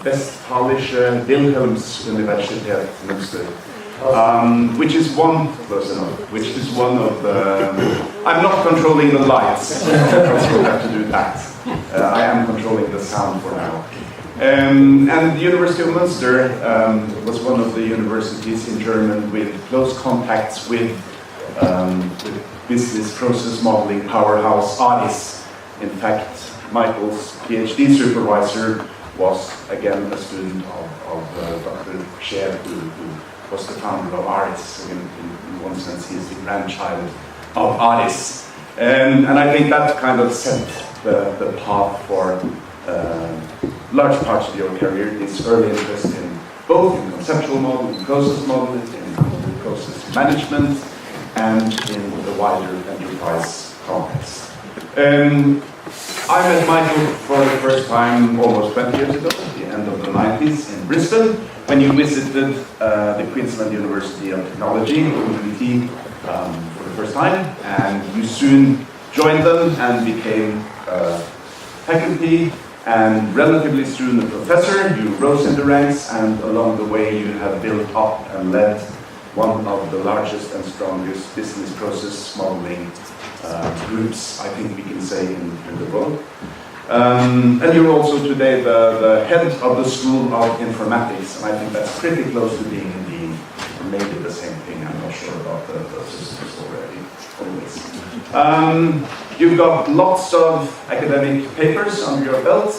Westfälische Wilhelms-Universität Münster, which is one of the. I'm not controlling the lights. I have to do that. I am controlling the sound for now. And the University of Münster was one of the universities in Germany with close contacts with business process modeling powerhouse ARIS. In fact, Michael's PhD supervisor was again a student of Dr. Scher, who was the founder of ARIS. So in one sense, he is the grandchild of ARIS. And I think that kind of set the path for large parts of your career, this early interest in both in conceptual modeling, process modeling, in process management, and in the wider enterprise context. I met Michael for the first time almost 20 years ago, at the end of the 90s in Brisbane, when you visited the Queensland University of Technology, UT, for the first time, and you soon joined them and became faculty, and relatively soon a professor. You rose in the ranks, and along the way you have built up and led one of the largest and strongest business process modeling groups, I think we can say, in the world. And you're also today the head of the School of Informatics, and I think that's pretty close to being a dean, or maybe the same thing. I'm not sure about the systems already. You've got lots of academic papers under your belt,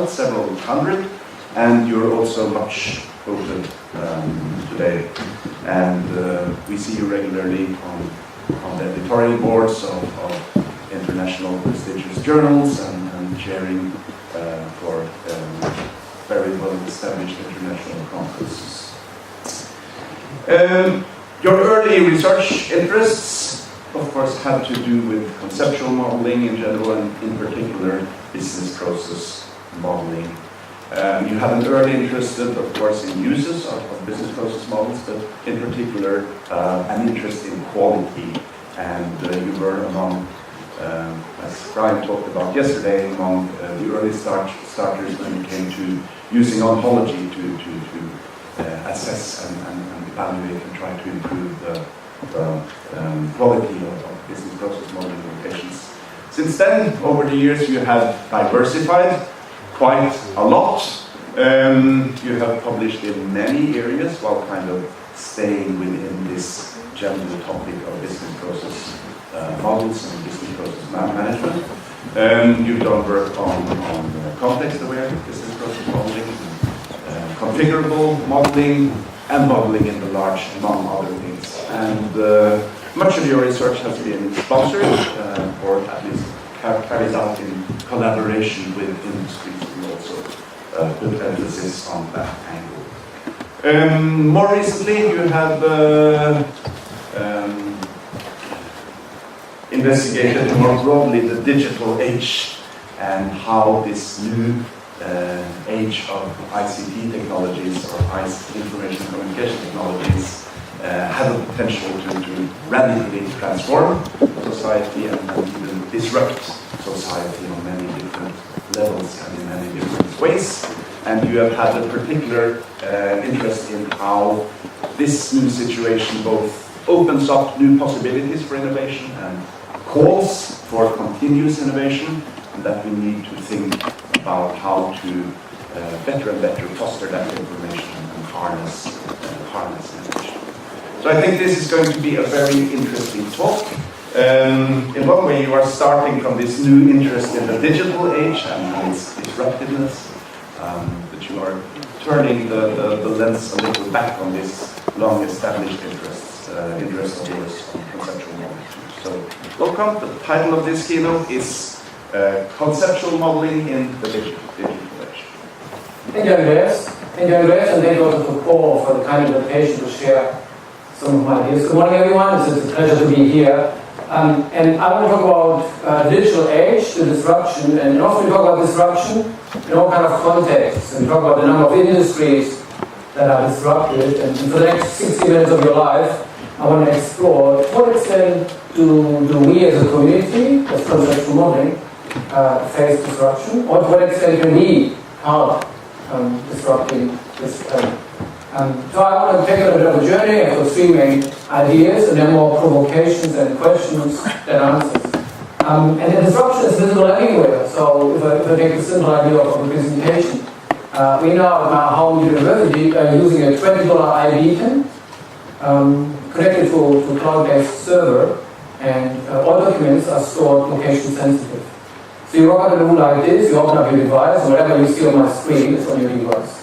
several hundred, and you're also much quoted today. And we see you regularly on the editorial boards of international prestigious journals and chairing for very well-established international conferences. Your early research interests, of course, had to do with conceptual modeling in general, and in particular business process modeling. You had an early interest, of course, in uses of business process models, but in particular an interest in quality. And you were among, as Brian talked about yesterday, among the early starters when it came to using ontology to assess and evaluate and try to improve the quality of business process modeling applications. Since then, over the years, you have diversified quite a lot. You have published in many areas while kind of staying within this general topic of business process models and business process management. You've done work on context-aware business process modeling, configurable modeling, and modeling in the large, among other things. And much of your research has been sponsored, or at least carried out in collaboration with industries. We also put emphasis on that angle. More recently, you have investigated more broadly the digital age and how this new age of ICT technologies, or information communication technologies, have a potential to radically transform society and even disrupt society on many different levels and in many different ways. And you have had a particular interest in how this new situation both opens up new possibilities for innovation and calls for continuous innovation, and that we need to think about how to better and better foster that information and harness innovation. So I think this is going to be a very interesting talk. In one way, you are starting from this new interest in the digital age and its disruptiveness, but you are turning the lens a little back on this long-established interest of yours on conceptual modeling. So, welcome. The title of this keynote is Conceptual Modeling in the Digital Age. Thank you, Andreas. Thank you, Andreas, and thank you also to Paul for the kind invitation to share some of my ideas. Good morning, everyone. It's a pleasure to be here. And I want to talk about the digital age, the disruption, and often we talk about disruption in all kind of contexts, and talk about the number of industries that are disrupted. And for the next 60 minutes of your life, I want to explore to what extent do we as a community, as conceptual modeling, face disruption, or to what extent can we help disrupting this trend. So I want to take a bit of a journey and for 3 main ideas, and then more provocations and questions than answers. And the disruption is visible everywhere. So if I take the simple idea of a presentation, we now at our home university are using a $20 iBeacon connected to a cloud-based server, and all documents are stored location sensitive. So you walk out of the room like this, you open up your device, and whatever you see on my screen is on your device.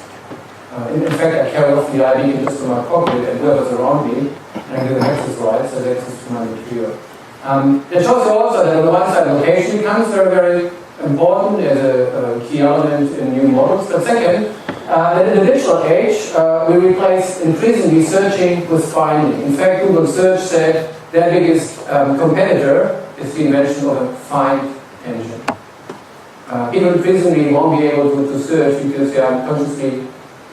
In fact, I carry off the iBeacon just from my pocket, and whoever's around me, and give access rights, has access to my material. It shows you also that on the one side, location becomes very, very important as a key element in new models. But second, that in the digital age, we replace increasingly searching with finding. In fact, Google Search said their biggest competitor is the invention of a find engine. People increasingly won't be able to search because they are consciously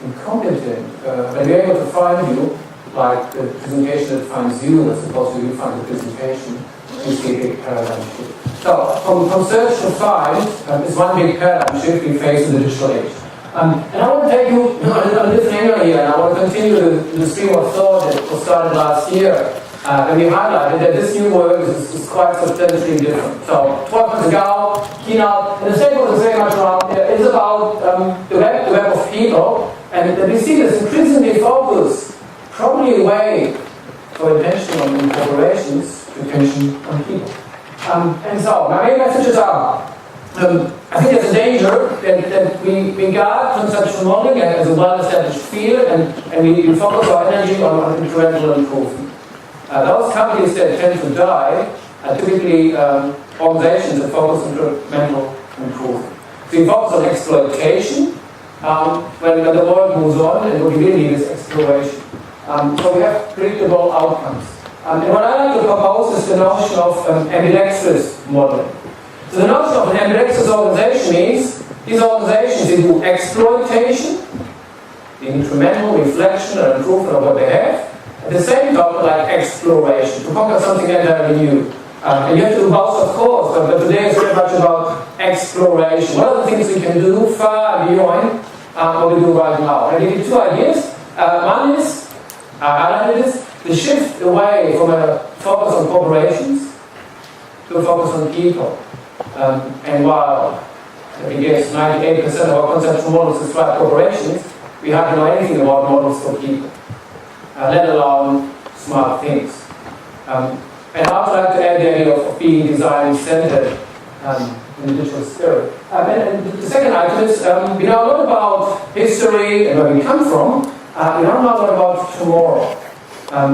incompetent. But they're able to find you, like the presentation that finds you as opposed to you find the presentation. You see a big paradigm shift. So, from search to find is one big paradigm shift we face in the digital age. And I want to take you on a different angle here, and I want to continue the stream of thought that was started last year. And we highlighted that this new world is quite substantially different. So, 12 months ago, Keynote, and the statement was very much around, it's about the web of people, and we see this increasingly focus, probably away for attention on corporations, attention on people. And so, my main messages are, I think there's a danger that we regard conceptual modeling as a well-established field, and we focus our energy on incremental improvement. Those companies that tend to die are typically organizations that focus on incremental improvement. So we focus on exploitation when the world moves on, and what we really need is exploration. So we have predictable outcomes. And what I like to propose is the notion of ambidextrous modeling. So the notion of an ambidextrous organization means these organizations they do exploitation, the incremental reflection or improvement of what they have, at the same time like exploration, to conquer something entirely new. And you have to do both, of course, but today is very much about exploration. What are the things we can do far beyond what we do right now? And I give you 2 ideas. One is, I highlighted this, the shift away from a focus on corporations to a focus on people. And while I guess 98% of our conceptual models describe corporations, we hardly know anything about models for people, let alone smart things. And I also like to add the idea of being design-centered in the digital spirit. And the second item is, we know a lot about history and where we come from, we don't know a lot about tomorrow.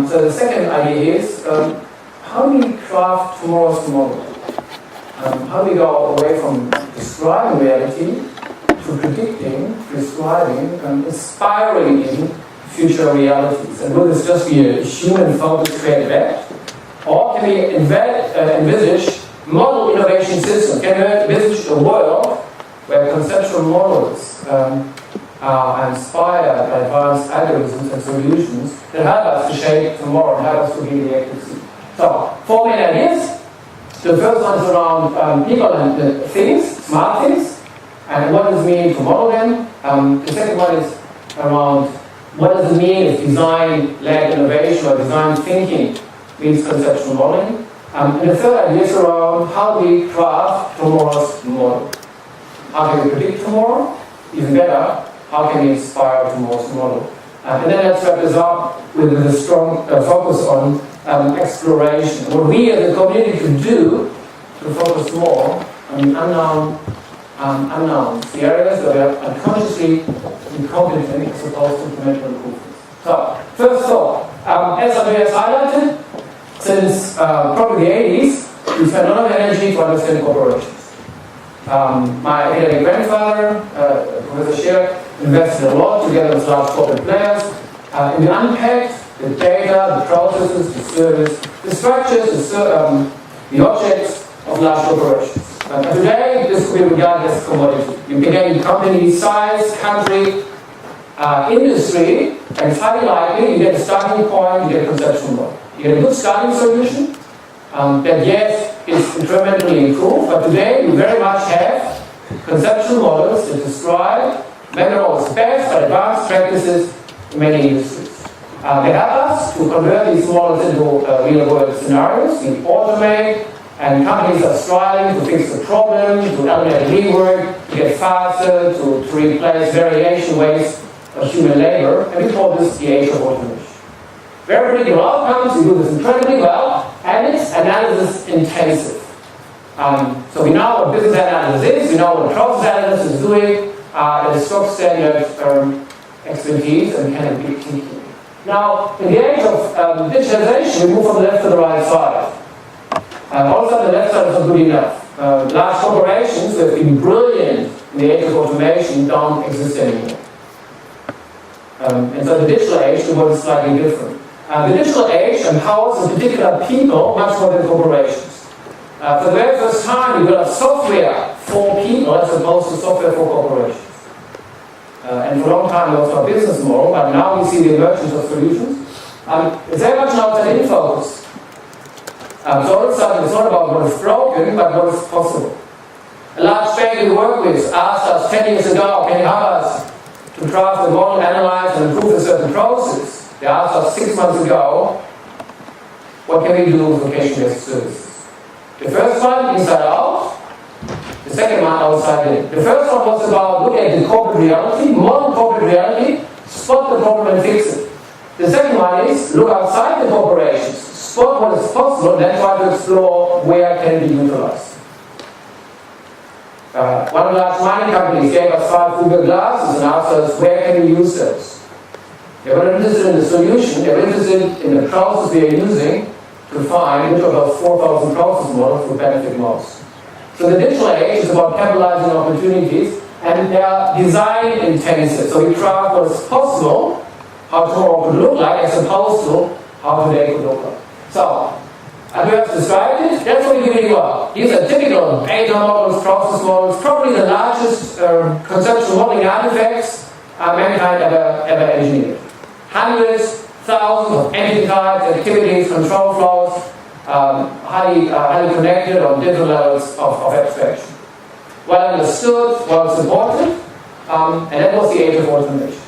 So the second idea is, how do we craft tomorrow's model? How do we go away from describing reality to predicting, prescribing, inspiring in future realities? And will this just be a human-focused creative act? Or can we envisage model innovation systems? Can we envisage a world where conceptual models are inspired by advanced algorithms and solutions that help us to shape tomorrow and help us to be the accuracy? So, 4 main ideas. The first one is around people and things, smart things, and what does it mean to model them. The second one is around what does it mean if design-led innovation or design thinking means conceptual modeling. And the third idea is around how do we craft tomorrow's model. How can we predict tomorrow? Even better, how can we inspire tomorrow's model? And then let's wrap this up with a strong focus on exploration. What we as a community can do to focus more on the unknowns, the areas that we are unconsciously incompetent as opposed to incremental improvements. So, first thought, as Andreas highlighted, since probably the 80s, we spent a lot of energy to understand corporations. My academic grandfather, Professor Scheer, invested a lot together with large corporate players in the unpacked the data, the processes, the service, the structures, the objects of large corporations. Today, this could be regarded as a commodity. You can get company size, country, industry, and it's highly likely you get a starting point, you get a conceptual model. You get a good starting solution that yes, is incrementally improved, but today we very much have conceptual models that describe, maybe not always best but advanced practices in many industries. They help us to convert these models into real-world scenarios. We automate, and companies are striving to fix the problem, to eliminate rework, to get faster, to replace variation waste of human labor, and we call this the age of automation. Very predictable outcomes, we do this incredibly well, and it's analysis intensive. So we know what business analysis is, we know what process analysis is doing, there's stock standard expertise, and we can articulate. Now, in the age of digitalization, we move from the left to the right side. Also, the left side is not good enough. Large corporations that have been brilliant in the age of automation don't exist anymore. And so the digital age, the world is slightly different. The digital age empowers the particular people much more than corporations. For the very first time, we build software for people as opposed to software for corporations. And for a long time, it was our business model, but now we see the emergence of solutions. It's very much now in focus. So all of a sudden, it's not about what is broken, but what is possible. A large bank we work with asked us 10 years ago, can you help us to craft a model, analyze, and improve a certain process? They asked us 6 months ago, what can we do with location-based services? The first one, inside out. The second one, outside in. The first one was about looking at the corporate reality, modern corporate reality, spot the problem and fix it. The second one is look outside the corporations, spot what is possible, and then try to explore where it can be utilized. One of the large mining companies gave us 5 Google glasses and asked us where can we use those. They were interested in the solution, they were interested in the process we are using to find which of those 4,000 process models would benefit most. So the digital age is about capitalizing opportunities, and they are design intensive. So we craft what is possible, how tomorrow could look like, as opposed to how today could look like. So, Andreas described it, that's what we do really well. These are typical data models, process models, probably the largest conceptual modeling artifacts mankind ever engineered. Hundreds, thousands of entity types, activities, control flows, highly connected on different levels of abstraction. Well understood, well supported, and that was the age of automation.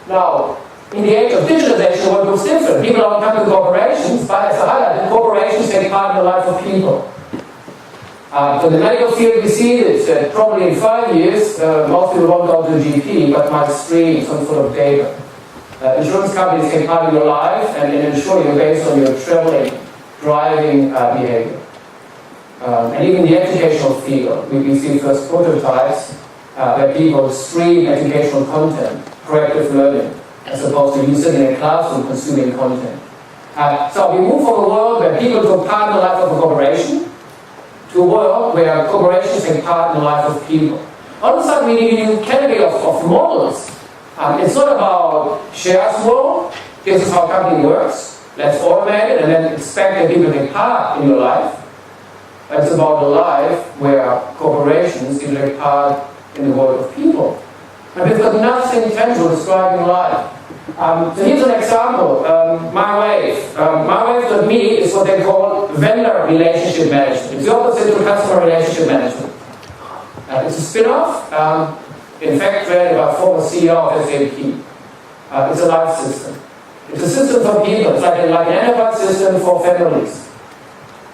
Now, in the age of digitalization, the world looks different. People don't come to corporations, but as I highlighted, corporations take part in the life of people. In the medical field, we see this, that probably in 5 years, most people won't go to the GP, but might stream some sort of data. Insurance companies take part in your life and insure you based on your traveling, driving behavior. And even the educational field, we see first prototypes where people stream educational content, corrective learning, as opposed to you sitting in a classroom consuming content. So we move from a world where people took part in the life of a corporation to a world where corporations take part in the life of people. All of a sudden we need a new category of models. It's not about shares model, this is how a company works, let's automate it and then expect that people take part in your life. It's about a life where corporations can take part in the world of people. And we've got nothing tangible describing life. So here's an example, MyWave. MyWave.me is what they call vendor relationship management. It's the opposite to customer relationship management. It's a spin-off, in fact created by former CEO of SAP. It's a life system. It's a system for people. It's like an enterprise system for families.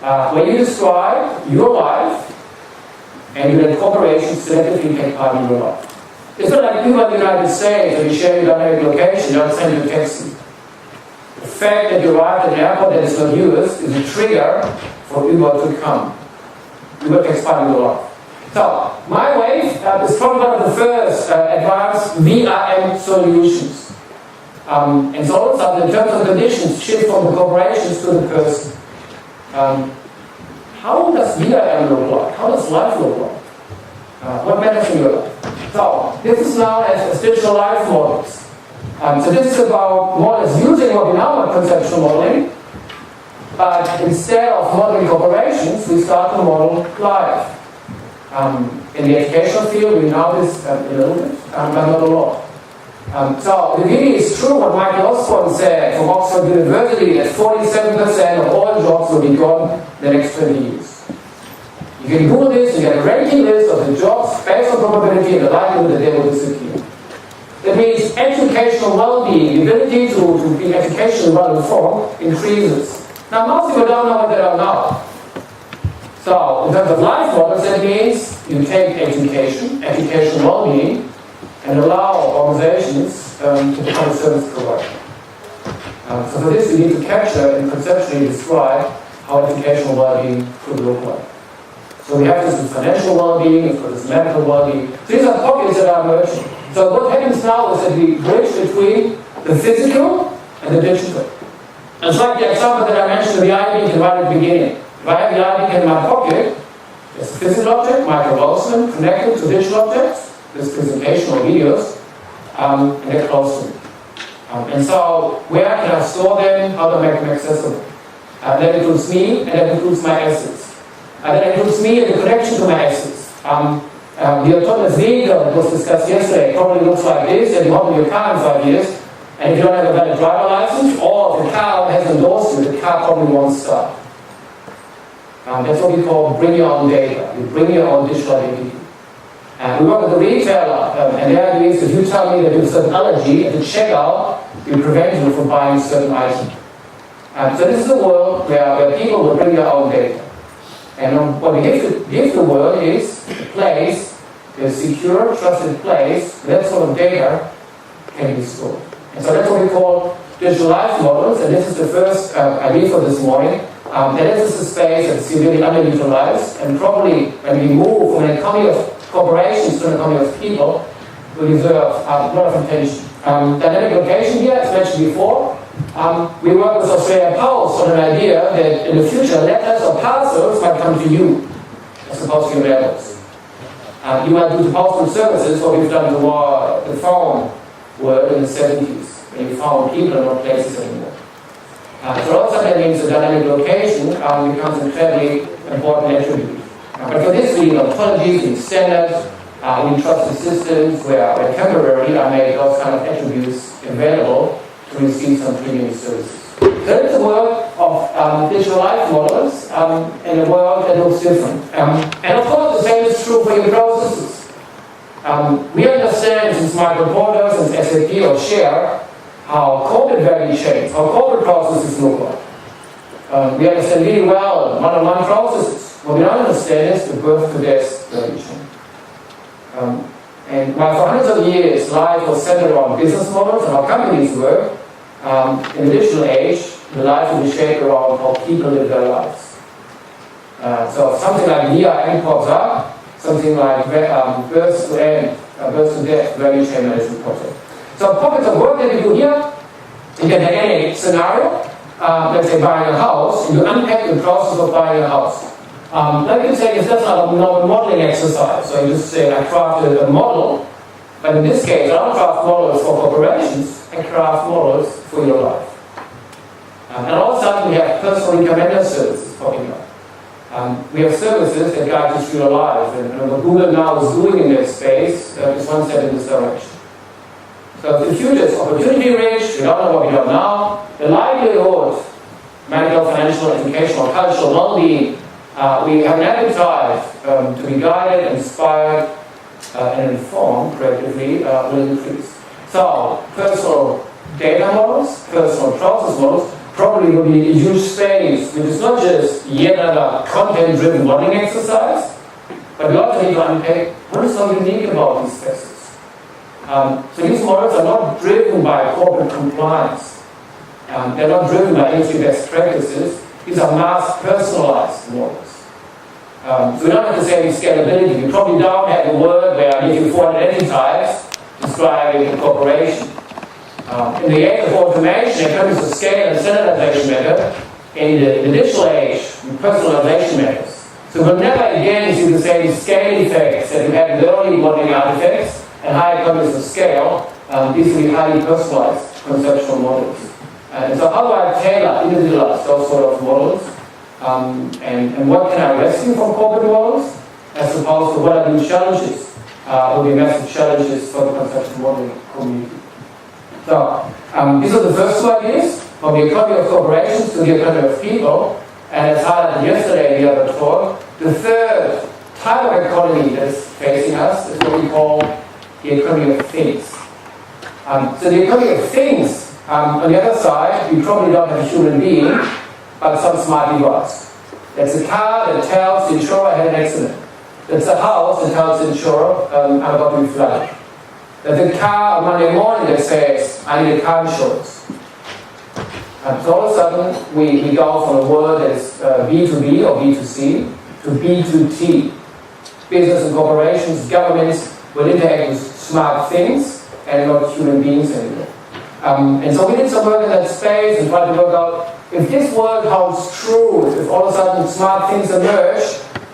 Where you describe your life and you let corporations selectively take part in your life. It's not like people in the United States, when you share your dynamic location, you don't send you a taxi. The fact that you arrived at an airport that is not yours is a trigger for Uber to come. Uber takes part in your life. So, MyWave is probably one of the first advanced VRM solutions. And so all of a sudden, the terms and conditions shift from the corporations to the person. How does VRM look like? How does life look like? What matters in your life? So, this is known as digital life models. So this is about more or less using what we know about conceptual modeling, but instead of modeling corporations, we start to model life. In the educational field, we know this a little bit, but not a lot. So it really is true what Michael Osborne said from Oxford University, that 47% of all jobs will be gone in the next 20 years. You can Google this, you get a ranking list of the jobs based on probability and the likelihood that they will disappear. educational well-being, the ability to be educationally well-informed, increases. Now, most people don't know what they don't know. So, in terms of life models, that means you take educational well-being, and allow organizations to become a service provider. So for this, we need to capture and conceptually describe how educational well-being could look like. So we have this in financial well-being, we've got this medical well-being. So these are pockets that are emerging. So what happens now is that we bridge between the physical and the digital. And it's like the example that I mentioned, the eye beacon right at the beginning. If I have the eye beacon in my pocket, it's a physical object, Michael Rosemann, connected to digital objects, this presentation or videos, and they're close to me. And so, where can I store them? How do I make them accessible? That includes me, and that includes my assets. That includes me and the connection to my assets. The autonomous vehicle that was discussed yesterday probably looks like this, and you hop in your car in 5 years, and if you don't have a valid driver license, or if the car hasn't endorsed you, the car probably won't start. That's what we call bring your own data. You bring your own digital identity. We work with a retailer, and their idea is if you tell me that you have a certain allergy, at the checkout, we prevent you from buying certain items. So this is a world where people will bring their own data. And what we give the world is a place, a secure, trusted place, where that sort of data can be stored. And so that's what we call digital life models, and this is the first idea for this morning. That is a space that's severely underutilized, and probably when we move from an economy of corporations to an economy of people, will deserve a lot of attention. Dynamic location here, as mentioned before. We work with Australia Post on an idea that in the future letters or parcels might come to you as opposed to your mailbox. You might do the postal services what we've done to the phone world in the 70s, when you found people in no places anymore. So also that means the dynamic location becomes an incredibly important attribute. But for this we need ontologies, we need standards, we need trusted systems where temporarily I make those kind of attributes available to receive some premium services. There is a world of digital life models in a world that looks different. And of course the same is true for your processes. We understand since microportals and SAP or Share how corporate value chains, how corporate processes look like. We understand really well one-on-one processes. What we don't understand is the birth-to-death value chain. And while for hundreds of years life was centered around business models and how companies work, in the digital age, the life will be shaped around how people live their lives. So something like VRM pops up, something like birth-to-death value chain management project. So pockets of work that we do here, you can have any scenario, let's say buying a house, and you unpack the process of buying a house. Like you say, it's just not a normal modeling exercise. So you just say, I crafted a model, but in this case, I don't craft models for corporations, I craft models for your life. And all of a sudden, we have personal recommender services popping up. We have services that guide you through your life, and what Google now is doing in this space is one step in this direction. So the future is opportunity rich, we don't know what we don't know. The livelihood, medical, financial, educational, cultural well-being, we have an appetite to be guided, inspired, and informed creatively will increase. So personal data models, personal process models, probably will be a huge space, which is not just yet another content-driven modeling exercise, but we also need to unpack what is so unique about these spaces. So these models are not driven by corporate compliance. They're not driven by industry best practices. These are mass personalized models. So we don't have the same scalability. We probably don't have a word where I give you 400 entity describing a corporation. In the age of automation, in terms of scale and standardization matter, in the digital age, personalization matters. So we'll never again see the same scale effects that we had in the early modeling artifacts and high economies of scale. These will be highly personalized conceptual models. And so how do I tailor, individualize those sort of models? And what can I rescue from corporate models? As opposed to what are the challenges? Will be massive challenges for the conceptual modeling community. So these are the first two ideas, from the economy of corporations to the economy of people. And as highlighted yesterday in the other talk, the third type of economy that's facing us is what we call the economy of things. So the economy of things, on the other side, you probably don't have a human being, but some smart device. That's a car that tells the insurer I had an accident. That's a house that tells the insurer I'm about to be flooded. That's a car on Monday morning that says I need a car insurance. So all of a sudden we go from a world that is B2B or B2C to B2T. Business and corporations, governments will interact with smart things and not human beings anymore. And so we did some work in that space and tried to work out if this world holds true, if all of a sudden smart things emerge,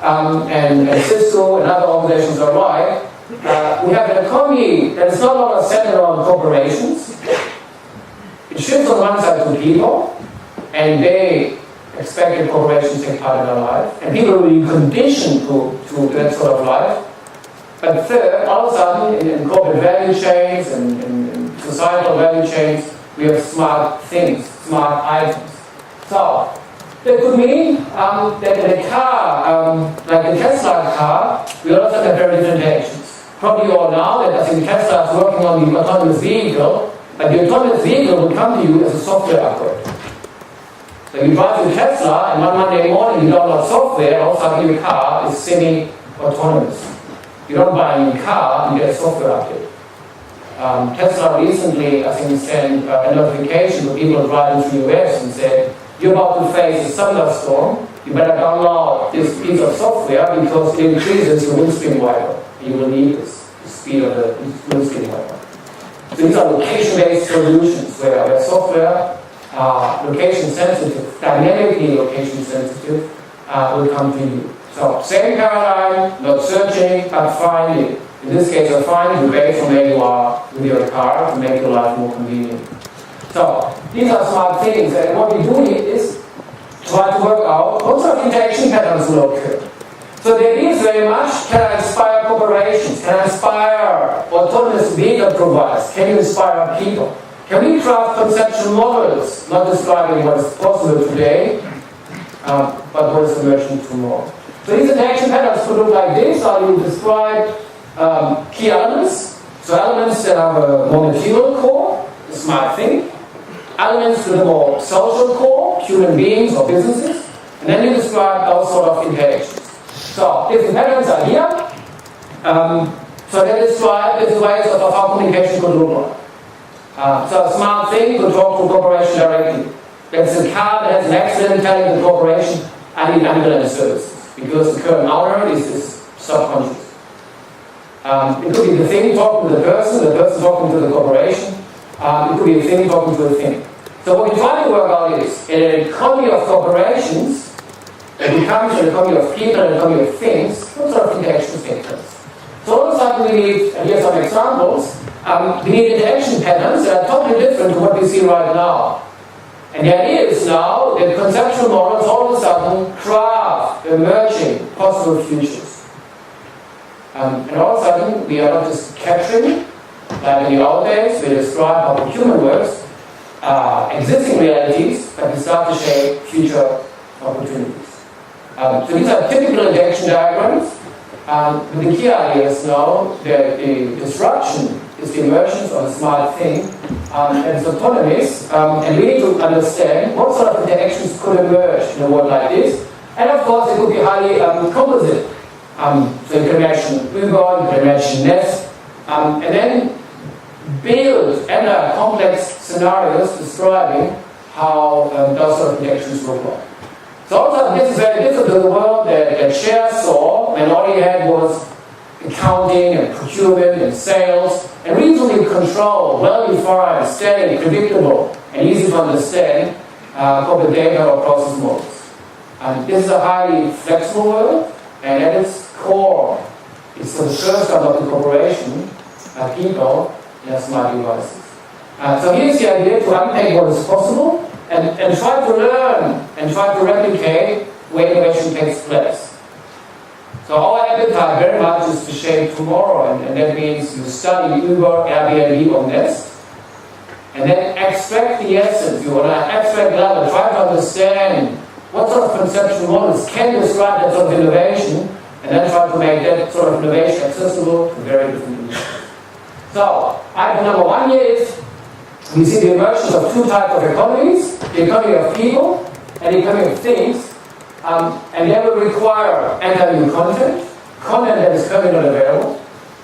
and Cisco and other organizations are right, we have an economy that is no longer centered on corporations. It shifts on one side to people, and they expect that corporations take part in their life, and people will be conditioned to that sort of life. But third, all of a sudden, in corporate value chains and in societal value chains, we have smart things, smart items. So, that could mean that in a car, like the Tesla car, we also have very different actions. Probably you all know that I think Tesla is working on the autonomous vehicle, but the autonomous vehicle will come to you as a software upgrade. So you drive a Tesla, and one Monday morning you download software, all of a sudden your car is semi-autonomous. You don't buy a new car, you get a software update. Tesla recently, I think, sent a notification to people driving through the US and said, you're about to face a thunderstorm, you better download this piece of software because it increases your windscreen wiper. You will need this, the speed of the windscreen wiper. So these are location-based solutions where software, location sensitive, dynamically location sensitive, will come to you. So same paradigm, not searching, but finding. In this case, I find you based on where you are with your car to make your life more convenient. So these are smart things, and what we do is try to work out what sort of interaction patterns will occur. So the idea is very much, can I inspire corporations? Can I inspire autonomous vehicle providers? Can you inspire people? Can we craft conceptual models, not describing what is possible today, but what is emerging tomorrow? So these interaction patterns could look like this. I will describe key elements. So elements that have a more material core, a smart thing. Elements with a more social core, human beings or businesses. And then you describe those sort of interactions. So different patterns are here. So they describe different ways of how communication could look like. So a smart thing could talk to a corporation directly. There's a car that has an accident telling the corporation, I need ambulance services. Because the current owner is subconscious. It could be the thing talking to the person talking to the corporation. It could be a thing talking to a thing. So what we try to work out is, in an economy of corporations, it becomes an economy of people and an economy of things, what sort of interactions take place? So all of a sudden we need, and here's some examples, we need interaction patterns that are totally different to what we see right now. And the idea is now that conceptual models all of a sudden craft emerging possible futures. And all of a sudden we are not just capturing, like in the old days, we describe how human works, existing realities, but we start to shape future opportunities. So these are typical interaction diagrams. But the key idea is now that the disruption is the emergence of a smart thing, and it's autonomous, and we need to understand what sort of interactions could emerge in a world like this. And of course, it could be highly composite. So you can imagine Uber, you can imagine Nest, and then build complex scenarios describing how those sort of interactions look like. So also, this is very different to the world that Cher saw when all he had was accounting and procurement and sales and reasonably controlled, well-defined, steady, predictable, and easy to understand corporate data or process models. This is a highly flexible world, and at its core, it's for the first time of the corporation, people, and smart devices. So here's the idea to unpack what is possible and try to learn and try to replicate where innovation takes place. So our appetite very much is to shape tomorrow, and that means you study Uber, Airbnb, or Nest, and then extract the essence. You want to abstract level, try to understand what sort of conceptual models can describe that sort of innovation, and then try to make that sort of innovation accessible to very different industries. So, item number 1 here is, we see the emergence of two types of economies, the economy of people and the economy of things, and they will require new content that is currently not available.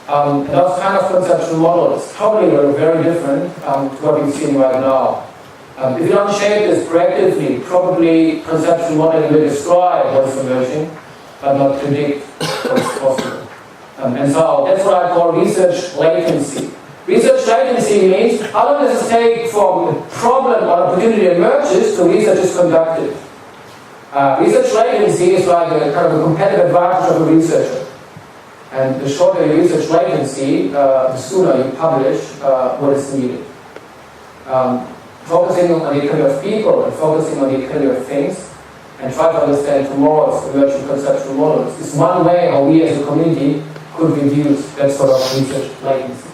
And those kind of conceptual models probably are very different to what we're seeing right now. If you don't shape this proactively, probably conceptual modeling will destroy what is emerging, but not predict what is possible. And so that's what I call research latency. Research latency means how long does it take from a problem or opportunity emerges to research is conducted. Research latency is like a kind of a competitive advantage of a researcher. And the shorter your research latency, the sooner you publish what is needed. Focusing on the economy of people and focusing on the economy of things and try to understand tomorrow's emerging conceptual models is one way how we as a community could reduce that sort of research latency.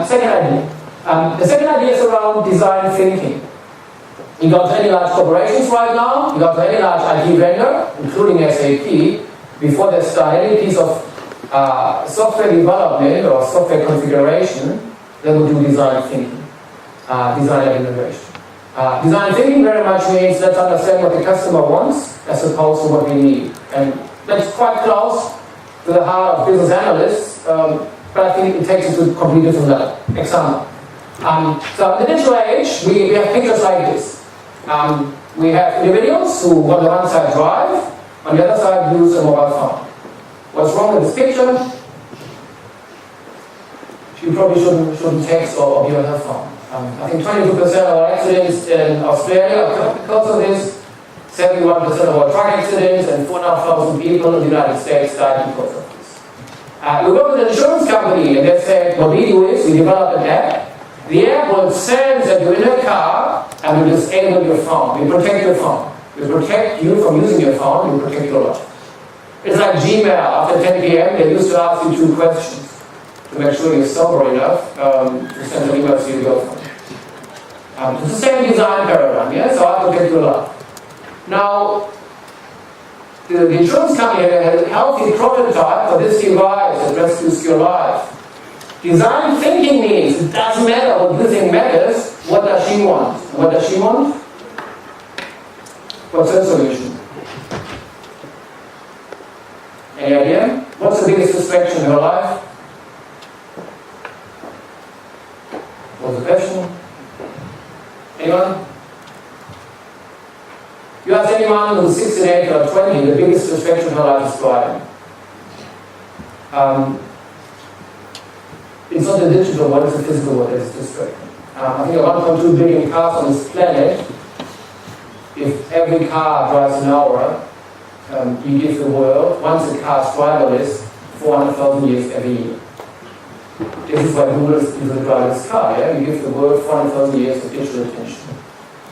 Second idea. The second idea is around design thinking. You got any large corporations right now, you got any large IT vendor, including SAP, before they start any piece of software development or software configuration, they will do design thinking. Design innovation. Design thinking very much means let's understand what the customer wants as opposed to what we need. And that's quite close to the heart of business analysts, but I think it takes it to a completely different level. Example. So in the digital age, we have pictures like this. We have individuals who on the one side drive, on the other side use a mobile phone. What's wrong with this picture? You probably shouldn't text or be on her phone. I think 22% of our accidents in Australia occur because of this, 71% of our truck accidents, and 4,500 people in the United States died because of this. We work with an insurance company, and they said, what we do is we develop an app. The app will sense that you're in a car, and we disable your phone. We protect your phone. We protect you from using your phone, we protect your life. It's like Gmail. After 10 p.m., they used to ask you 2 questions to make sure you're sober enough to send an email to your girlfriend. It's the same design paradigm, yeah? So I protect your life. Now, the insurance company had a healthy prototype for this device that rescues your life. Design thinking means it doesn't matter what you think matters, what does she want? What does she want? What's her solution? Any idea? What's the biggest distraction in her life? What's the question? Anyone? You ask anyone who's 68 or 20, the biggest distraction in her life is driving. It's not the digital one, it's the physical one that is distracting. I think 1.2 billion cars on this planet, if every car drives an hour, you give the world, once the car's driverless, 400,000 years every year. This is why Google is the driverless car, yeah? You give the world 400,000 years of digital attention,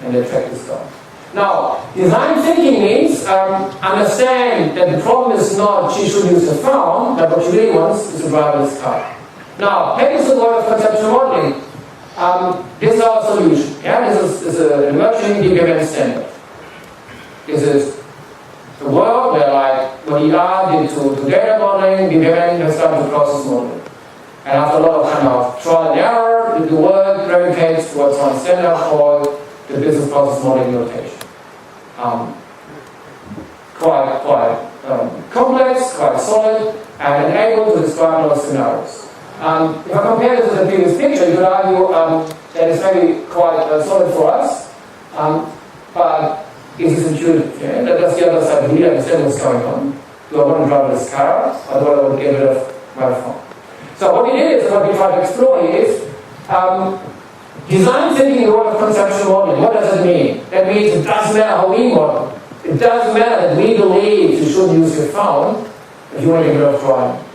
and they track this down. Now, design thinking means understand that the problem is not she should use her phone, but what she really wants is a driverless car. Now, take this to the world of conceptual modeling. This is our solution. Yeah? This is an emerging deep domain standard. This is the world where, like, what ER did to data modeling, deep domain has done to process modeling. And after a lot of kind of trial and error, the world gravitates towards one standard called the business process modeling notation. Quite complex, quite solid, and able to describe those scenarios. If I compare this to the previous picture, you could argue that it's maybe quite solid for us, but is this intuitive? Yeah? That's the other side. Do we understand what's going on? Do I want to drive this car, or do I want to get rid of my phone? So what we did is, what we tried to explore is design thinking in the world of conceptual modeling. What does it mean? That means it doesn't matter how we model. It doesn't matter that we believe you shouldn't use your phone if you want to get rid of driving.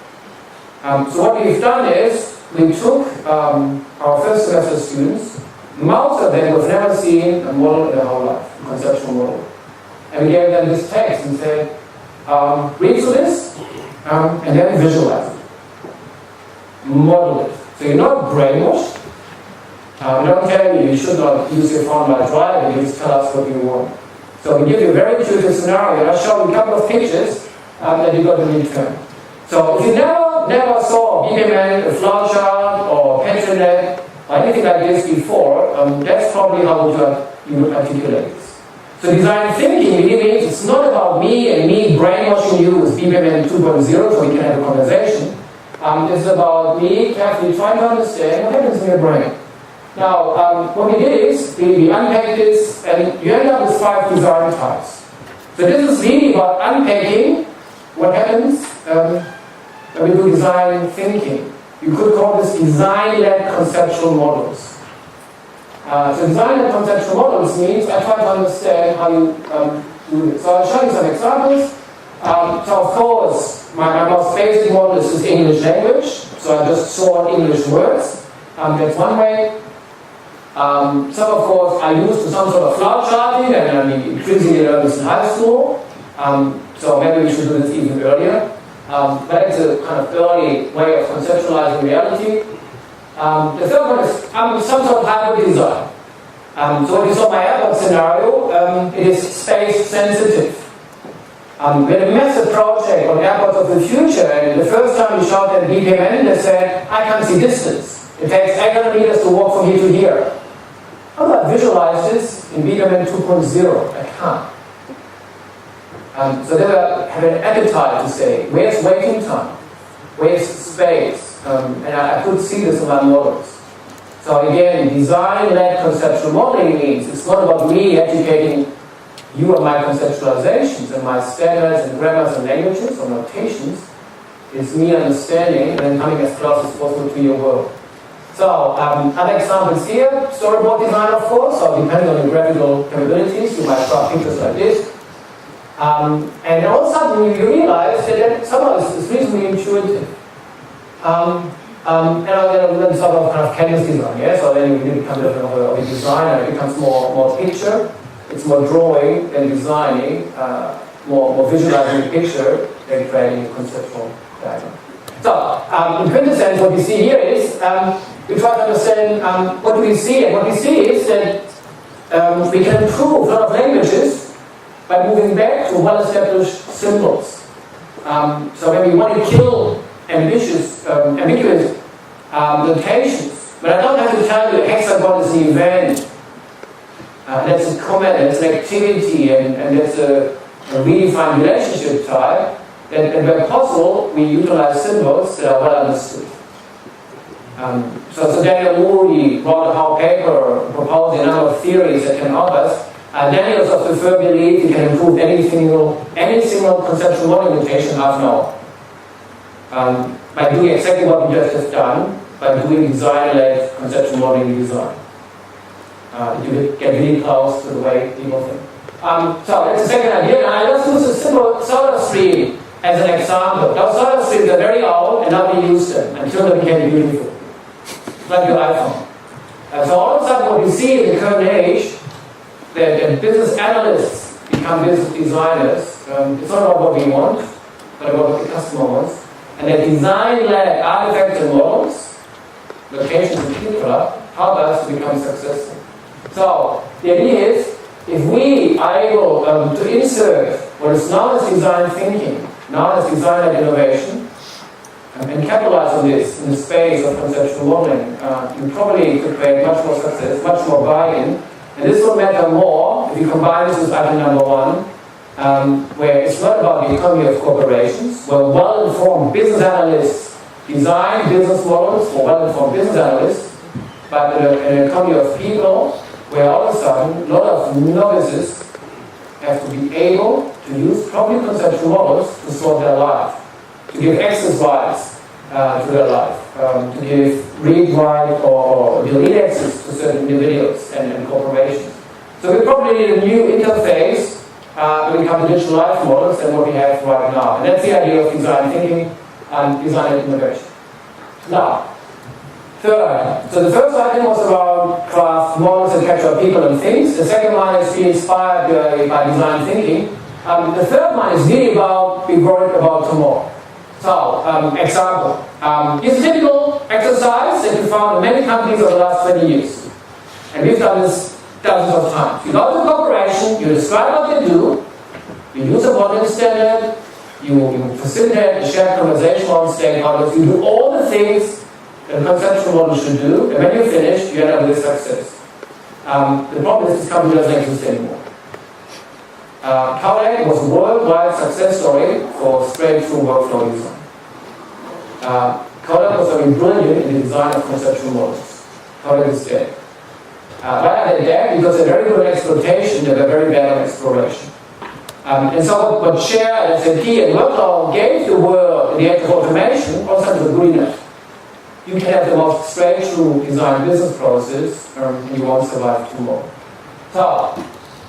So what we've done is, we took our first semester students, most of them have never seen a model in their whole life, a conceptual model. And we gave them this text and said, read through this, and then visualize it. Model it. So you're not brainwashed. We don't tell you should not use your phone while driving, you just tell us what you want. So we give you a very intuitive scenario, and I'll show you a couple of pictures that you got to return. So if you never never saw BPMN, a flowchart, or pencil-net, or anything like this before, that's probably how you would articulate this. So design thinking really means it's not about me and me brainwashing you with BPMN 2.0 so we can have a conversation. It's about me carefully trying to understand what happens in your brain. Now, what we did is we unpacked this, and you end up with 5 design types. So this is really about unpacking what happens when we do design thinking. You could call this design-led conceptual models. So design-led conceptual models means I try to understand how you do this. So I'll show you some examples. So of course, my most basic model is English language. So I just sort English words. That's one way. Some of course I use to some sort of flow charting, and I mean increasingly learn this in high school. So maybe we should do this even earlier. But it's a kind of early way of conceptualizing reality. The third one is some sort of hybrid design. So what you saw in my airport scenario, it is space sensitive. We had a massive project on airports of the future, and the first time we showed them BPMN, they said, I can't see distance. It takes 800 meters to walk from here to here. How do I visualize this in BPMN 2.0? I can't. So they have an appetite to say, where's waiting time? Where's space? And I could see this in my models. So again, design-led conceptual modeling means it's not about me educating you on my conceptualizations and my standards and grammars and languages or notations. It's me understanding and then coming as close as possible to your world. So, other examples here, storyboard design of course, so depending on your graphical capabilities, you might draw pictures like this. And all of a sudden you realize that somehow it's reasonably intuitive. And then sort of kind of canvas design, yeah? So then you become a designer, it becomes more picture, it's more drawing than designing, more visualizing the picture than creating a conceptual diagram. So, in quintessence, what we see here is, we try to understand what do we see, and what we see is that we can improve a lot of languages by moving back to well-established symbols. So when we want to kill ambiguous notations, but I don't have to tell you a hexagon is an event, that's a comment, that's an activity, and that's a redefined relationship type, and where possible, we utilize symbols that are well understood. So Daniel Moody wrote a whole paper proposing a number of theories that can help us. Daniel's of the firm belief you can improve any single conceptual modeling notation half an hour. By doing exactly what we just have done, by doing design-led conceptual modeling design. You get really close to the way people think. So that's the second idea. Now let's use a simple solar stream as an example. Those solar streams are very old and nobody used them until they became beautiful. Like your iPhone. So all of a sudden what we see in the current age, that business analysts become business designers. It's not about what we want, but about what the customer wants. And that design-led artifacts and models, locations in particular, help us to become successful. So the idea is, if we are able to insert what is known as design thinking, known as design-led innovation, and capitalize on this in the space of conceptual modeling, you probably could create much more success, much more buy-in. And this will matter more if you combine this with item number 1, where it's not about the economy of corporations, where well-informed business analysts design business models for well-informed business analysts, but an economy of people where all of a sudden a lot of novices have to be able to use properly conceptual models to solve their life, to give access rights to their life, to give read, write, or delete access to certain individuals and corporations. So we probably need a new interface when it comes to digital life models than what we have right now. And that's the idea of design thinking and design innovation. Now, third item. So the first item was about craft models that capture people and things. The second one is being inspired by design thinking. The third one is really about being worried about tomorrow. So, example. Here's a typical exercise that we found in many companies over the last 20 years. And we've done this dozens of times. You go to a corporation, you describe what they do, you use a modeling standard, You facilitate the shared conversation among stakeholders. You do all the things that a conceptual model should do, and when you finish, you end up with success. The problem is this company doesn't exist anymore. Keynote was a worldwide success story for straight-through workflow design. Keynote was very brilliant in the design of conceptual models. Keynote is dead. Why are they dead? Because they're very good at exploitation, they're very bad at exploration. And so what Share and SAP and Workflow gave the world in the age of automation also has agreement. You can have the most straight-through design business process, and you won't survive tomorrow. So,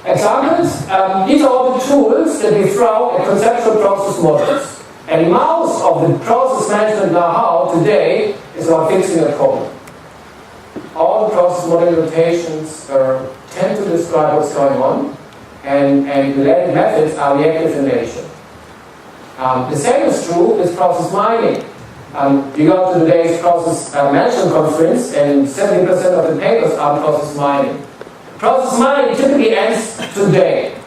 examples. These are all the tools that we throw at conceptual process models. And most of the process management know-how today is about fixing a problem. All the process modeling notations tend to describe what's going on, and related methods are reactive in nature. The same is true with process mining. You go to today's process management conference, and 70% of the papers are process mining. Process mining typically ends today.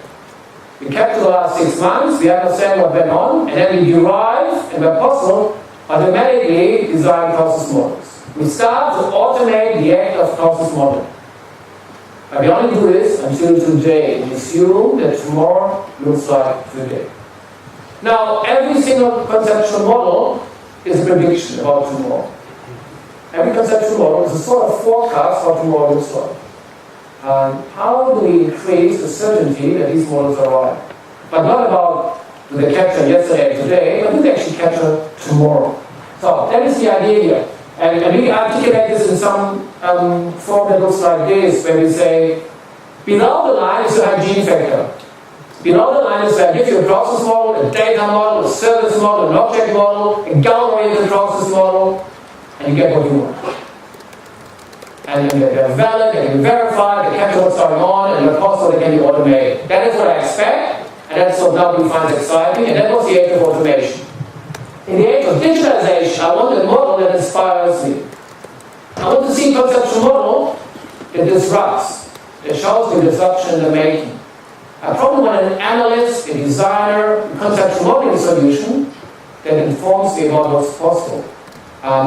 We capture the last 6 months, we understand what went on, and then we derive, and where possible, automatically design process models. We start to automate the act of process modeling. But we only do this until today. We assume that tomorrow looks like today. Now, every single conceptual model is a prediction about tomorrow. Every conceptual model is a sort of forecast for tomorrow looks like. How do we increase the certainty that these models are right? But not about do they capture yesterday and today, but do they actually capture tomorrow? So that is the idea here. And we articulate this in some form that looks like this, where we say, below the line is the hygiene factor. Below the line is where I give you a process model, a data model, a service model, an object model, a goal-oriented process model, and you get what you want. And then they're valid, they can be verified, they capture what's going on, and if possible, they can be automated. That is what I expect, and that's what nobody finds exciting, and that was the age of automation. In the age of digitalization, I want a model that inspires me. I want to see a conceptual model that disrupts, that shows me disruption in the making. I probably want an analyst, a designer, a conceptual modeling solution that informs me about what's possible.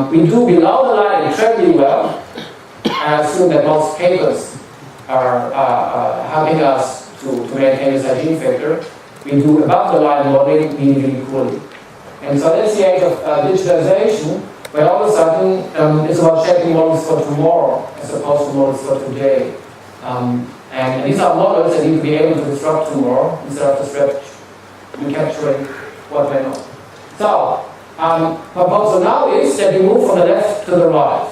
We do below the line incredibly well. I assume that most papers are helping us to maintain this hygiene factor. We do above the line modeling really poorly. And so that's the age of digitalization, where all of a sudden it's about shaping models for tomorrow as opposed to models for today. And these are models that need to be able to disrupt tomorrow instead of just recapturing what went on. So, proposal now is that we move from the left to the right.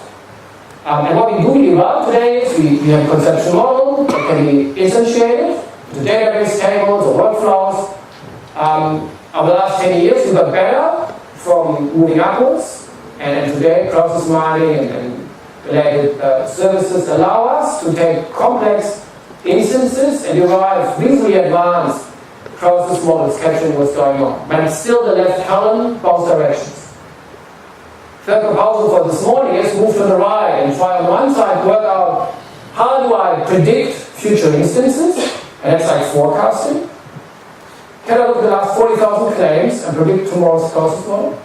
And what we do really well today is we have a conceptual model that can be instantiated to database tables or workflows. Over the last 10 years, we got better from moving upwards, and today process mining and related services allow us to take complex instances and derive reasonably advanced process models capturing what's going on. But it's still the left column, both directions. Third proposal for this morning is move to the right and try on one side to work out how do I predict future instances, and that's like forecasting. Can I look at the last 40,000 claims and predict tomorrow's process model?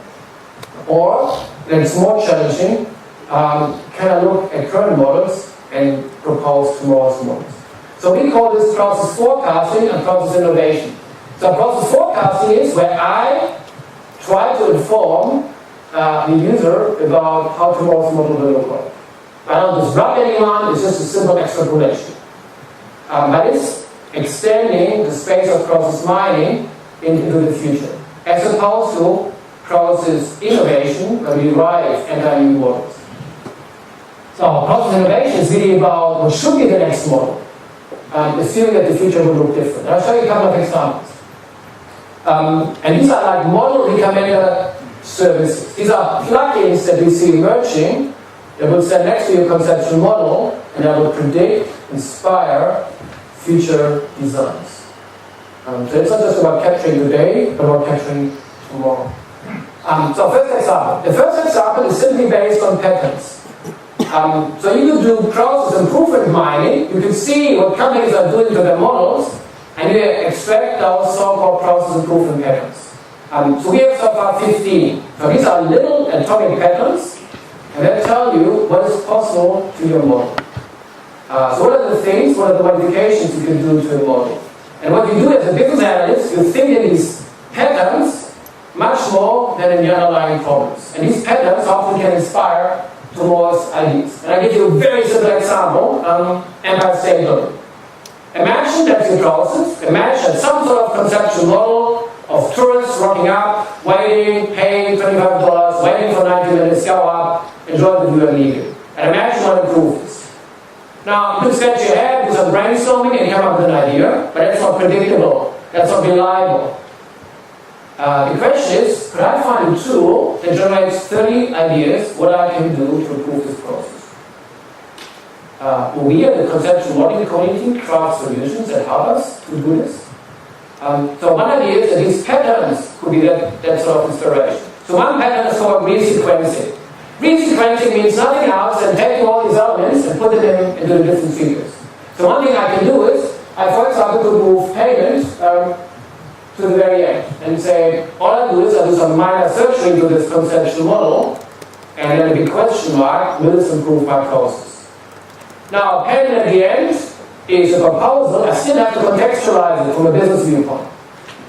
Or, and it's more challenging, can I look at current models and propose tomorrow's models? So we call this process forecasting and process innovation. So process forecasting is where I try to inform the user about how tomorrow's model will look like. I don't disrupt anyone, it's just a simple extrapolation. But it's extending the space of process mining into the future, as opposed to process innovation, where we derive entirely new models. So process innovation is really about what should be the next model, assuming that the future will look different. I'll show you a couple of examples. And these are like model recommender services. These are plugins that we see emerging that will stand next to your conceptual model and that will predict, inspire future designs. So it's not just about capturing today, but about capturing tomorrow. So first example. The first example is simply based on patterns. So you could do process improvement mining. You can see what companies are doing to their models, and you extract those so-called process improvement patterns. So we have so far 15. So these are little atomic patterns, and they tell you what is possible to your model. So what are the things, what are the modifications you can do to a model? And what you do as a business analyst, you think in these patterns much more than in the underlying problems. And these patterns often can inspire tomorrow's ideas. And I give you a very simple example, Empire State Building. Imagine that's your process. Imagine some sort of conceptual model of tourists rocking up, waiting, paying $25, waiting for 90 minutes, go up, enjoy the view and leave. And imagine you want to improve this. Now, you can sketch your head, do some brainstorming, and come up with an idea, but that's not predictable, that's not reliable. The question is, could I find a tool that generates 30 ideas what I can do to improve this process? We at the conceptual modeling community craft solutions that help us to do this. So one idea is that these patterns could be that sort of inspiration. So one pattern is called resequencing. Resequencing means nothing else than taking all these elements and putting them into the different figures. So one thing I can do is, I for example could move payment to the very end and say, all I do is I do some minor searching to this conceptual model, and then a big question mark, will this improve my process? Now, payment at the end is a proposal. I still have to contextualize it from a business viewpoint.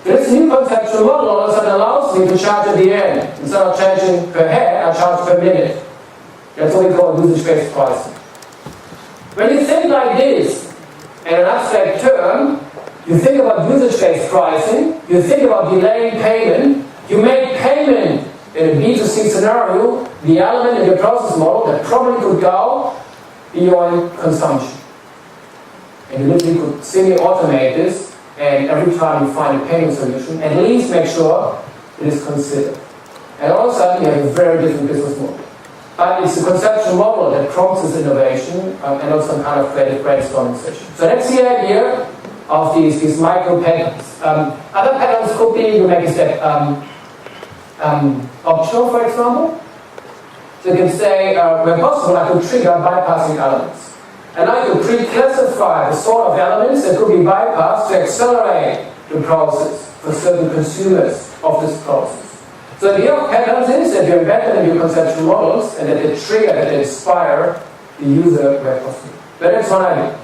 This new conceptual model all of a sudden allows me to charge at the end. Instead of charging per head, I charge per minute. That's what we call usage-based pricing. When you think like this, in an abstract term, you think about usage-based pricing, you think about delaying payment, you make payment in a B2C scenario the element in your process model that probably could go beyond consumption. And you literally could semi-automate this, and every time you find a payment solution, at least make sure it is considered. And all of a sudden you have a very different business model. But it's a conceptual model that prompts this innovation and also some kind of creative brainstorming session. So that's the idea of these micro patterns. Other patterns could be, you make a step optional, for example. So you can say, where possible, I could trigger bypassing elements. And I could pre-classify the sort of elements that could be bypassed to accelerate the process for certain consumers of this process. So the idea of patterns is that you embed them in your conceptual models and that they trigger, that they inspire the user where possible. But that's one idea.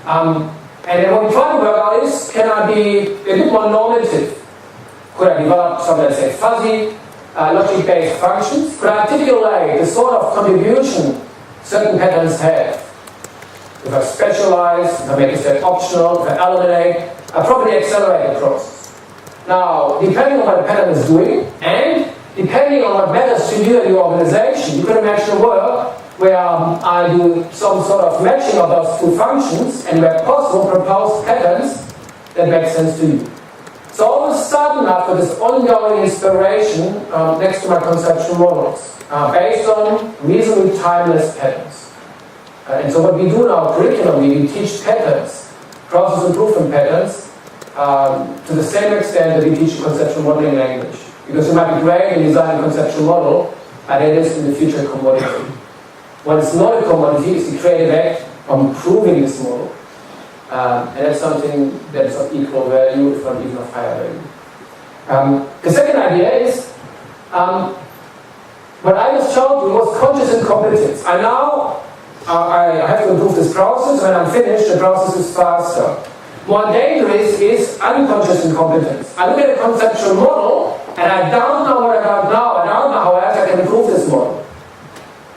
And then what we try to work out is, can I be a bit more normative? Could I develop some, let's say, fuzzy, logic-based functions? Could I articulate the sort of contribution certain patterns have? If I specialize, if I make a step optional, if I eliminate, I probably accelerate the process. Now, depending on what the pattern is doing, and depending on what matters to you and your organization, you can imagine a world where I do some sort of matching of those two functions, and where possible, propose patterns that make sense to you. So all of a sudden, after this ongoing inspiration next to my conceptual models, based on reasonably timeless patterns. And so what we do now curriculumly, we teach patterns, process improvement patterns, to the same extent that we teach conceptual modeling language. Because it might be great in designing a conceptual model, but it is in the future a commodity. What is not a commodity is the creative act of improving this model. And that's something that is of equal value, if not even of higher value. The second idea is, what I just showed you was conscious incompetence. I have to improve this process. When I'm finished, the process is faster. More dangerous is unconscious incompetence. I look at a conceptual model, and I don't know what I got now, and I don't know how else I can improve this model.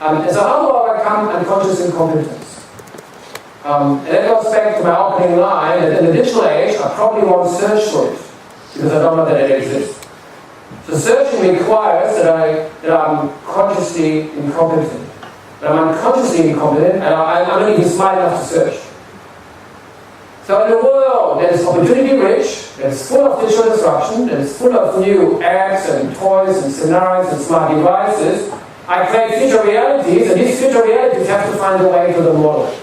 And so how do I overcome unconscious incompetence? And that goes back to my opening line, that in the digital age, I probably won't search for it, because I don't know that it exists. So searching requires that I'm consciously incompetent. That I'm unconsciously incompetent, and I'm not even smart enough to search. So in a world that is opportunity rich, that is full of digital disruption, that is full of new apps and toys and scenarios and smart devices, I create future realities, and these future realities have to find a way to the model.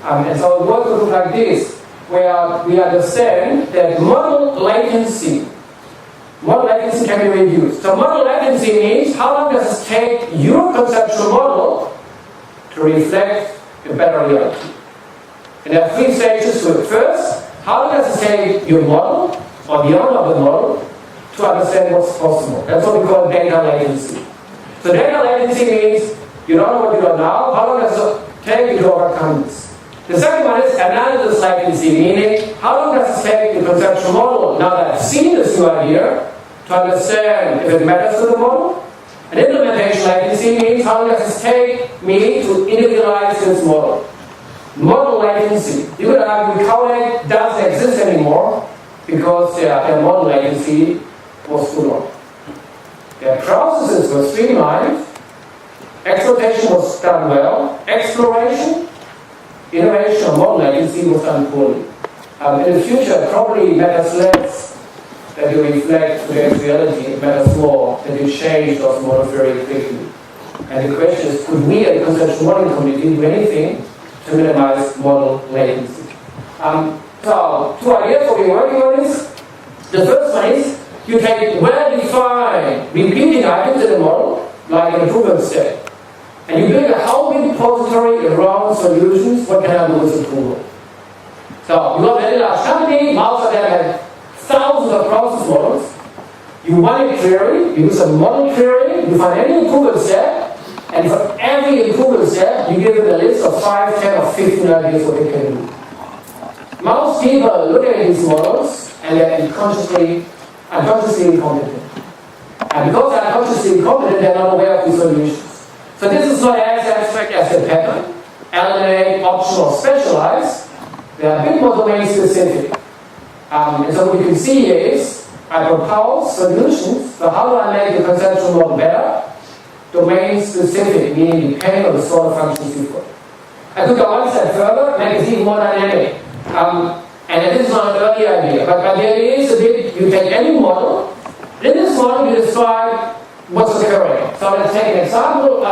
And so the work will look like this, where we understand that model latency can be reduced. So model latency means how long does it take your conceptual model to reflect a better reality. And there are 3 stages to it. First, how long does it take your model, or the owner of the model, to understand what's possible. That's what we call data latency. So data latency means you don't know what you know now, how long does it take you to overcome this? The second one is analysis latency, meaning how long does it take the conceptual model, now that I've seen this new idea, to understand if it matters to the model? And implementation latency means how long does it take me to individualize this model? Model latency. You could argue codec doesn't exist anymore because their model latency was too long. Their processes were streamlined, exploitation was done well, exploration, innovation or model latency was done poorly. In the future, it probably matters less that you reflect today's reality, it matters more that you change those models very quickly. And the question is, could we at the conceptual modeling community do anything to minimize model latency? So, two ideas what we're working on is, the first one is, you take well-defined repeating items in a model, like an improvement step, and you build a whole repository around solutions, what can I do with approval? So, you got a very large company, most of them have thousands of process models. You run a query, you use a model query, you find any improvement step, and for every improvement step, you give them a list of 5, 10, or 15 ideas what they can do. Most people look at these models, and they're unconsciously incompetent. And because they're unconsciously incompetent, they're not aware of the solutions. So this is not as abstract as the pattern, eliminate, option, or specialize. They are a bit more domain specific. And so what you can see here is, I propose solutions, so how do I make the conceptual model better? Domain specific, meaning depending on the sort of functions you've got. I could go one step further, make it even more dynamic. And this is not an early idea, but there is a bit, you take any model, in this model you describe what's occurring. So let's take an example,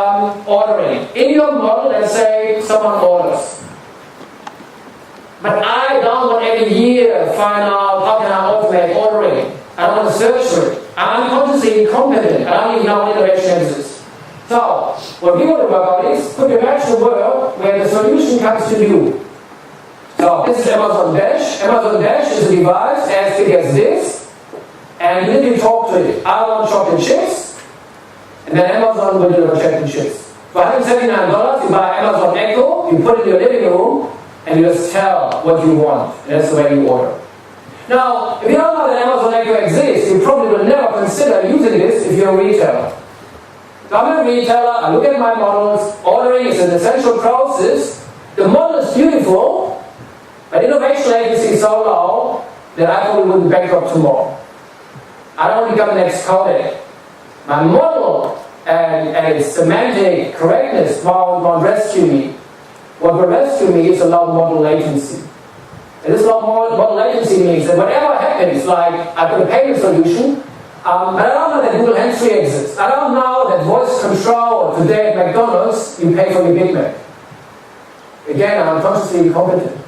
ordering. In your model, let's say someone orders. But I don't want every year find out how can I automate ordering. I don't want to search for it. I'm consciously incompetent. I don't even know innovation exists. So, what we want to work on is, could you imagine a world where the solution comes to you? So, this is Amazon Dash. Amazon Dash is a device as big as this, and you literally talk to it. I want chocolate chips, and then Amazon will deliver chocolate chips. For $179, you buy Amazon Echo, you put it in your living room, and you just tell what you want. And that's the way you order. Now, if you don't know that Amazon Echo exists, you probably will never consider using this if you're a retailer. So I'm a retailer, I look at my models, ordering is an essential process. The model is beautiful, but innovation latency is so low that I probably wouldn't bankrupt tomorrow. I don't want to become the next codec. My model and its semantic correctness won't rescue me. What will rescue me is a low model latency. And this low model latency means that whatever happens, like I put a payment solution, but I don't know that Google Hands-Free exists. I don't know that voice control today at McDonald's, you pay for your Big Mac. Again, I'm consciously incompetent.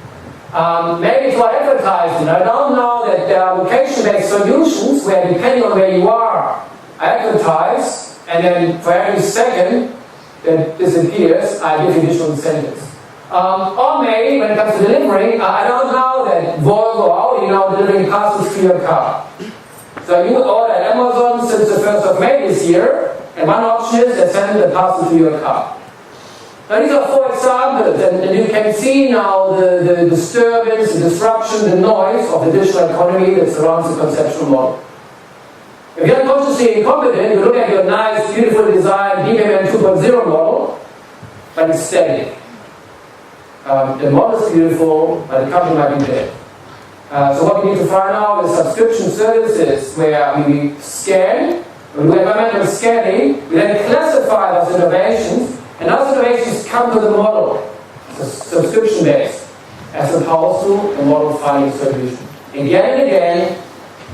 Maybe for advertising, I don't know that there are location-based solutions where depending on where you are, I advertise, and then for every second that disappears, I give additional incentives. Or maybe when it comes to delivering, I don't know that Volvo, delivering parcels to your car. So you would order at Amazon since the 1st of May this year, and one option is they send the parcel to your car. Now these are 4 examples, and you can see now the disturbance, the disruption, the noise of the digital economy that surrounds the conceptual model. If you're consciously incompetent, you look at your nice, beautiful design BPMN 2.0 model, but it's static. The model is beautiful, but the company might be dead. So what we need to find out is subscription services where we scan, we do environmental scanning, we then classify those innovations, and those innovations come to the model, subscription-based, as opposed to a model-finding solution. Again and again,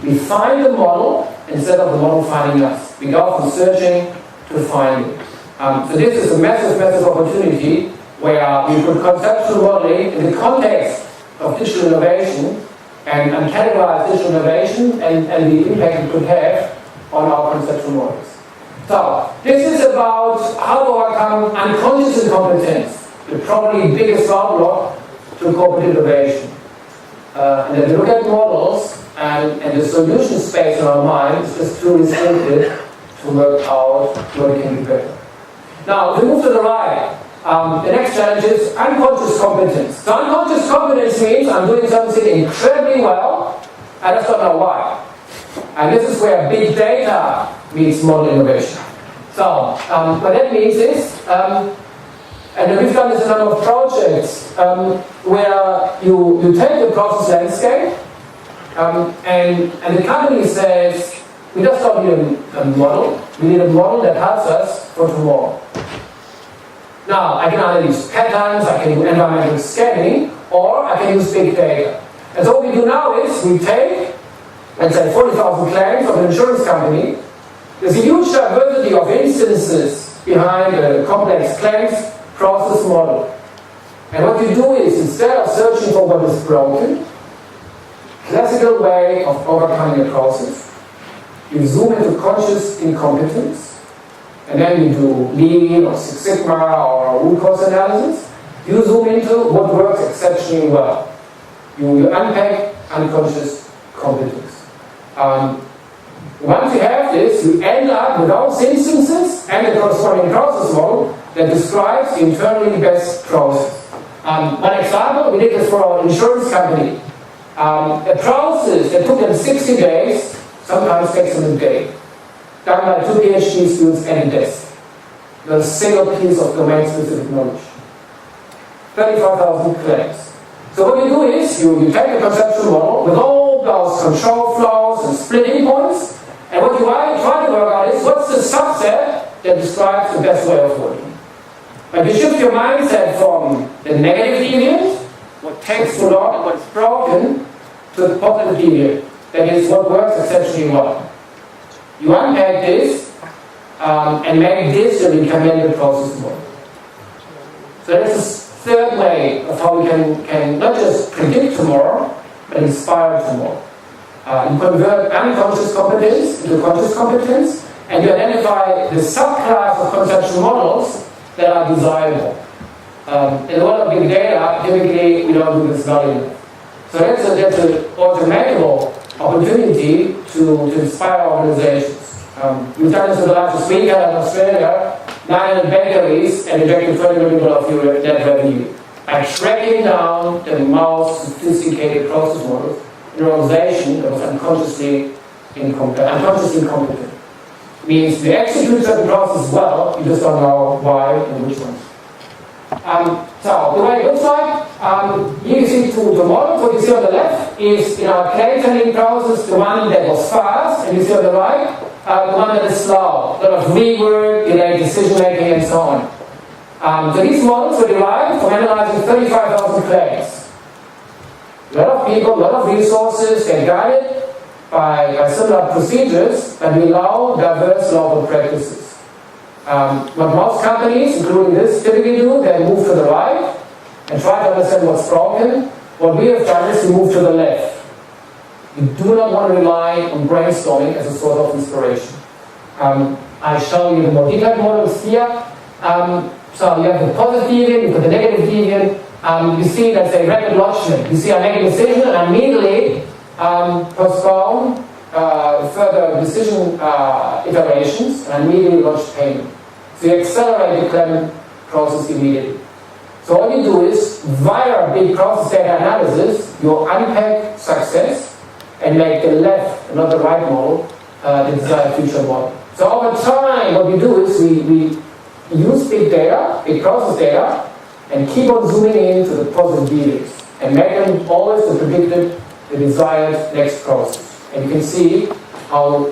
we find the model instead of the model finding us. We go from searching to finding. So this is a massive, massive opportunity where we put conceptual modeling in the context of digital innovation and categorize digital innovation and the impact it could have on our conceptual models. So, this is about how to overcome unconscious incompetence, the probably biggest roadblock to corporate innovation. And then we look at models, and the solution space in our mind is just too restricted to work out what it can be better. Now, if we move to the right, the next challenge is unconscious competence. So unconscious competence means I'm doing something incredibly well, I just don't know why. And this is where big data meets model innovation. So, what that means is, and we've done this in a number of projects, where you take the process landscape, and the company says, we just don't need a model, we need a model that helps us for tomorrow. Now, I can either use patterns, I can do environmental scanning, or I can use big data. And so what we do now is, we take, let's say, 40,000 claims of an insurance company. There's a huge diversity of instances behind a complex claims process model. And what you do is, instead of searching for what is broken, classical way of overcoming a process, you zoom into conscious incompetence, and then you do Lean or Six Sigma or root cause analysis. You zoom into what works exceptionally well. You unpack unconscious competence. Once you have this, you end up with those instances and the corresponding process model that describes the internally best process. One example, we did this for our insurance company. A process that took them 60 days sometimes takes them a day. Done by 2 PhD students at a desk. Not a single piece of domain-specific knowledge. 35,000 claims. So what you do is, you take a conceptual model with all those control flows and splitting points, and what you try to work out is, what's the subset that describes the best way of working? But you shift your mindset from the negative deviant, what takes too long and what's broken, to the positive deviant. That is what works exceptionally well. You unpack this and make this the recommended process model. So that's the third way of how we can not just predict tomorrow, but inspire tomorrow. You convert unconscious competence into conscious competence, and you identify the subclass of conceptual models that are desirable. In a lot of big data, typically we don't do this well enough. So that's an automatable opportunity to inspire organizations. We've done this with the largest retailer in Australia, 900 bakeries, and injected $20 million of net revenue by tracking down the most sophisticated process models in an organization that was unconsciously incompetent. Means they execute certain processes well, you just don't know why and which ones. So the way it looks like, you see two models. What you see on the left is in our claim handling process, the one that was fast, and you see on the right, the one that is slow. A lot of rework, delayed decision making, and so on. So these models were derived from analyzing 35,000 claims. A lot of people, a lot of resources get guided by similar procedures, and we allow diverse local practices. What most companies, including this, typically do, they move to the right and try to understand what's broken. What we have done is we move to the left. You do not want to rely on brainstorming as a source of inspiration. I show you the more detailed models here. So you have the positive deviant, you have the negative deviant. You see, let's say, rapid lodgement. You see I make a decision and immediately postpone further decision iterations and immediately lodge payment. So you accelerate the claim process immediately. So what you do is, via big process data analysis, you unpack success and make the left and not the right model the desired future model. So over time, what we do is we use big data, big process data, and keep on zooming into the positive deviants and make them always the desired next process. And you can see how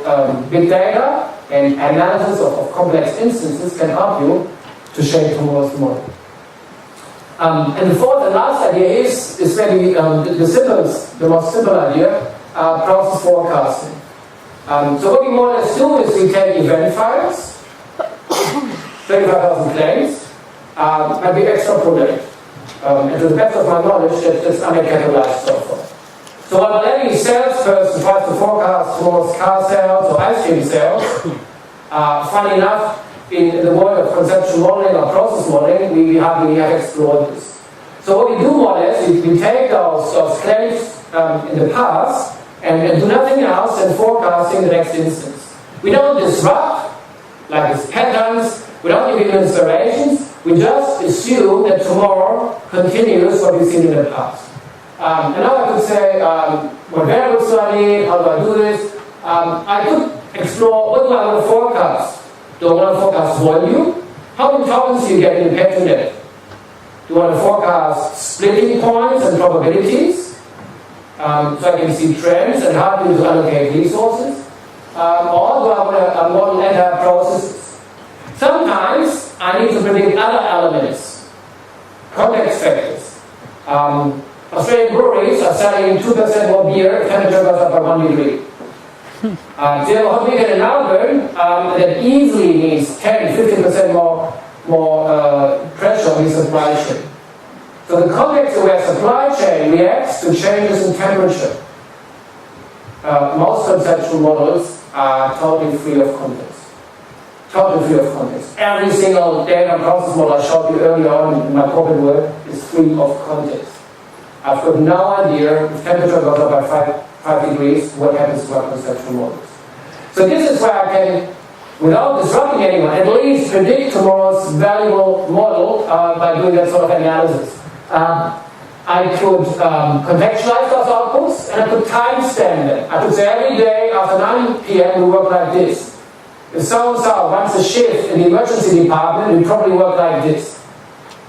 big data and analysis of complex instances can help you to shape tomorrow's model. And the fourth and last idea is maybe the most simple idea, process forecasting. So what we more or less do is we take event files, 35,000 claims, and we extrapolate. And to the best of my knowledge, that's undercapitalized so far. So while any salesperson tries to forecast tomorrow's car sales or ice cream sales, funny enough, in the world of conceptual modeling or process modeling, we hardly have explored this. So what we do more or less is we take those claims in the past and do nothing else than forecasting the next instance. We don't disrupt, like it's patterns, we don't give you inspirations, we just assume that tomorrow continues what we've seen in the past. And now I could say, what variables do I need, how do I do this? I could explore, what do I want to forecast? Do I want to forecast volume? How many tokens do you get in the PetroNet? Do you want to forecast splitting points and probabilities? So I can see trends and how to allocate resources. Or do I want to model entire processes? Sometimes I need to predict other elements, context factors. Australian breweries are selling 2% more beer if temperature goes up by 1 degree. So you have a hot weekend in Melbourne, that easily means 10-15% more pressure on the supply chain. So the context where supply chain reacts to changes in temperature. Most conceptual models are totally free of context. Totally free of context. Every single data process model I showed you earlier on in my corporate work is free of context. I've got no idea if temperature goes up by 5 degrees, what happens to our conceptual models. So this is where I can, without disrupting anyone, at least predict tomorrow's valuable model by doing that sort of analysis. I could contextualize those outputs and I could timestamp them. I could say every day after 9 p.m. we work like this. If so-and-so wants a shift in the emergency department, we probably work like this.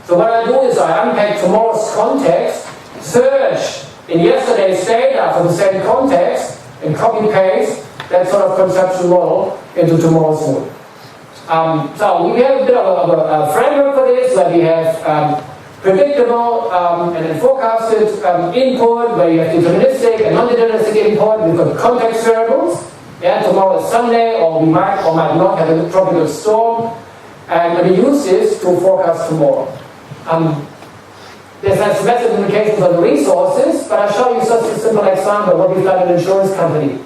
So what I do is I unpack tomorrow's context, search in yesterday's data for the same context, and copy-paste that sort of conceptual model into tomorrow's model. So we have a bit of a framework for this, where we have predictable and then forecasted input, where you have deterministic and non-deterministic input. We've got context variables. Yeah, tomorrow is Sunday, or we might or might not have a tropical storm, and we use this to forecast tomorrow. There's massive implications on the resources, but I'll show you just a simple example of what we've done in an insurance company.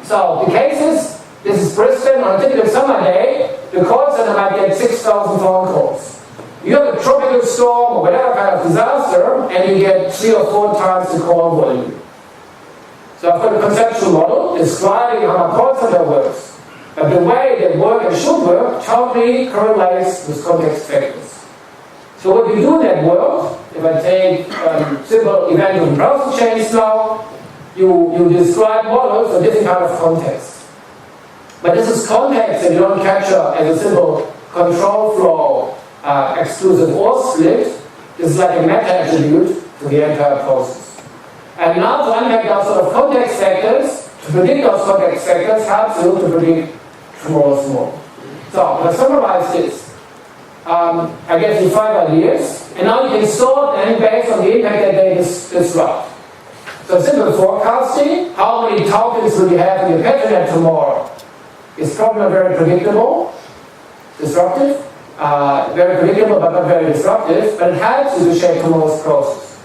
So the cases, this is Brisbane, on a typical summer day, the call center might get 6,000 phone calls. You have a tropical storm or whatever kind of disaster, and you get 3 or 4 times the call volume. So I've got a conceptual model describing how my call center works. But the way they work and should work totally correlates with context factors. So what we do in that world, if I take simple event-driven browser chains now, you describe models for different kind of contexts. But this is context that you don't capture as a simple control flow, exclusive or split. This is like a meta attribute to the entire process. And now to unpack those sort of context factors, to predict those context factors helps you to predict tomorrow's model. So let's summarize this. I gave you 5 ideas, and now you can sort them based on the impact that they disrupt. So simple forecasting, how many tokens will you have in your PetroNet tomorrow? It's probably not very predictable, disruptive, very predictable but not very disruptive, but it helps you to shape tomorrow's process.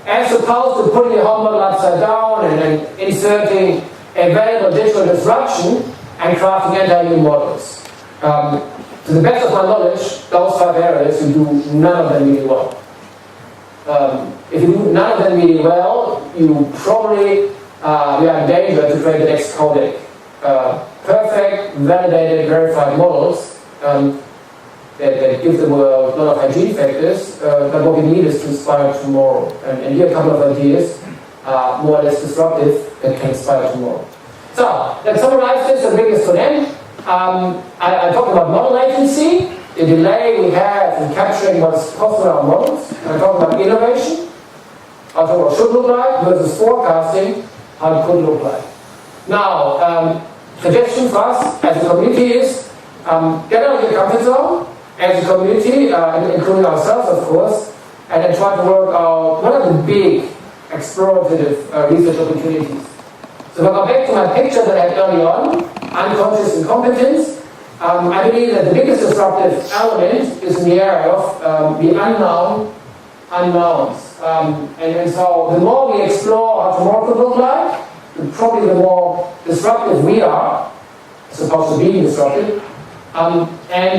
As opposed to putting your whole model upside down and then inserting a variable digital disruption and crafting entire new models. To the best of my knowledge, those 5 areas, you do none of them really well. If you do none of them really well, you probably are in danger to create the next codec. Perfect, validated, verified models that give the world a lot of hygiene factors, but what we need is to inspire tomorrow. And here are a couple of ideas, more or less disruptive, that can inspire tomorrow. So, let's summarize this and bring this to an end. I talked about model latency, the delay we have in capturing what's possible in our models. I talked about innovation, I talked about what it should look like versus forecasting, how it could look like. Now, suggestion for us as a community is get out of your comfort zone as a community, including ourselves, of course, and then try to work out what are the big explorative research opportunities. So if I go back to my picture that I had early on, unconscious incompetence, I believe that the biggest disruptive element is in the area of the unknowns. And so the more we explore how tomorrow could look like, probably the more disruptive we are, supposed to be disruptive, and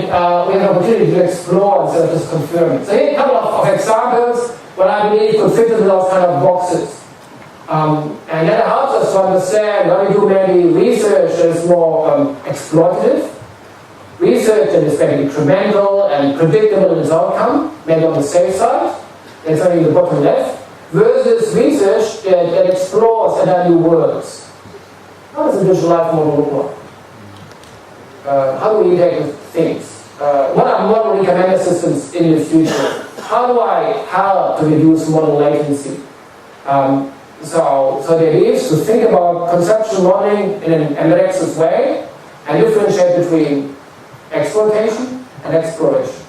we have an opportunity to explore instead of just confirm it. So here are a couple of examples what I believe could fit into those kind of boxes. And that helps us to understand when we do maybe research that is more exploitative, research that is maybe incremental and predictable in its outcome, maybe on the safe side, that's only the bottom left, versus research that explores and add new worlds. How does a digital life model look like? How do we interact with things? What are model recommender systems in the future? How do I help to reduce model latency? So the idea is to think about conceptual modeling in an ambidextrous way and differentiate between exploitation and exploration.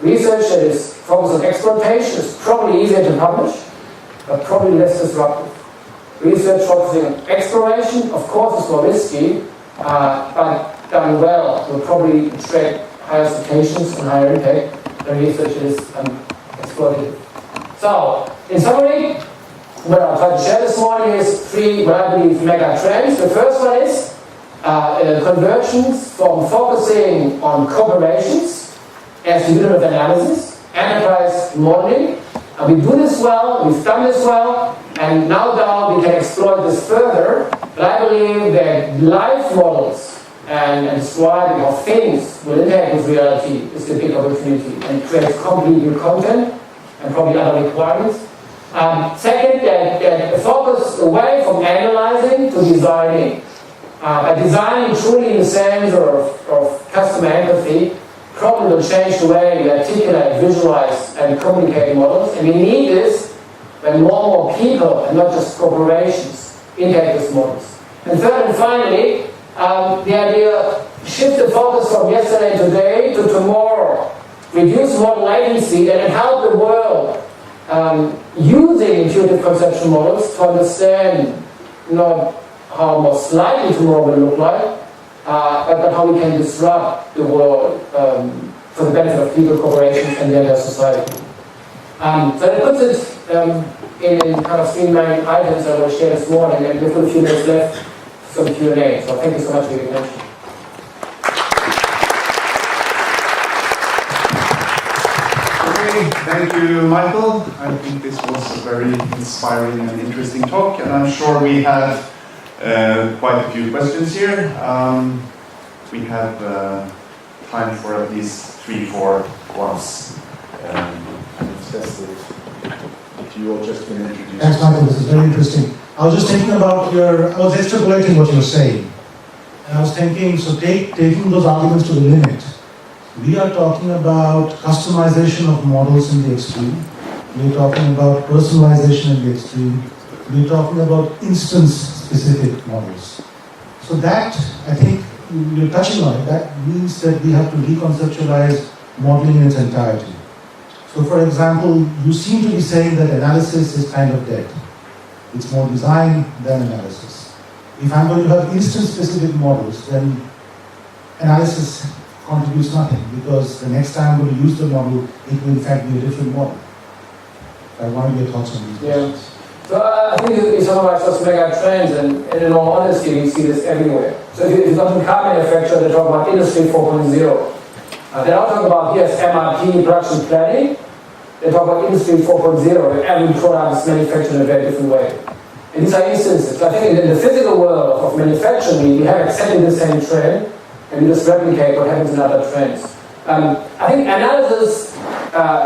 Research that is focused on exploitation is probably easier to publish, but probably less disruptive. Research focusing on exploration, of course, is more risky, but done well will probably attract higher citations and higher impact than research that is exploitative. So, in summary, what I'll try to share this morning is three, what I believe, mega trends. The first one is convergence from focusing on corporations as the unit of analysis, enterprise modeling. And we do this well, we've done this well, and now we can exploit this further. But I believe that life models and describing of things will interact with reality is the big opportunity and creates completely new content and probably other requirements. Second, that focus away from analyzing to designing. By designing truly in the sense of customer empathy, probably will change the way we articulate, visualize, and communicate models. And we need this when more and more people, and not just corporations, interact with models. And third and finally, the idea shift the focus from yesterday and today to tomorrow. Reduce model latency and help the world using intuitive conceptual models to understand not how most likely tomorrow will look like, but how we can disrupt the world for the benefit of people, corporations, and the entire society. So that puts it in kind of three main items I will share this morning, and we've got a few minutes left for some Q&A. So thank you so much for your attention. Thank you, Michael. I think this was a very inspiring and interesting talk, and I'm sure we have quite a few questions here. We have time for at least 3-4 ones. It's best if you all just can introduce. Thanks, Michael. This is very interesting. I was just thinking about I was extrapolating what you were saying. And I was thinking, so taking those arguments to the limit. We are talking about customization of models in the extreme. We're talking about personalization in the extreme. We're talking about instance-specific models. So that, I think, you're touching on it, that means that we have to reconceptualize modeling in its entirety. So for example, you seem to be saying that analysis is kind of dead. It's more design than analysis. If I'm going to have instance-specific models, then analysis contributes nothing, because the next time I'm going to use the model, it will in fact be a different model. I want your thoughts on these questions. So I think you summarize those mega trends, and in all honesty, we see this everywhere. So if you go to car manufacturer, they talk about Industry 4.0. They don't talk about, yes, MRP, production planning. They talk about Industry 4.0, every product is manufactured in a very different way. And these are instances. I think in the physical world of manufacturing, we have exactly the same trend, and we just replicate what happens in other trends. I think analysis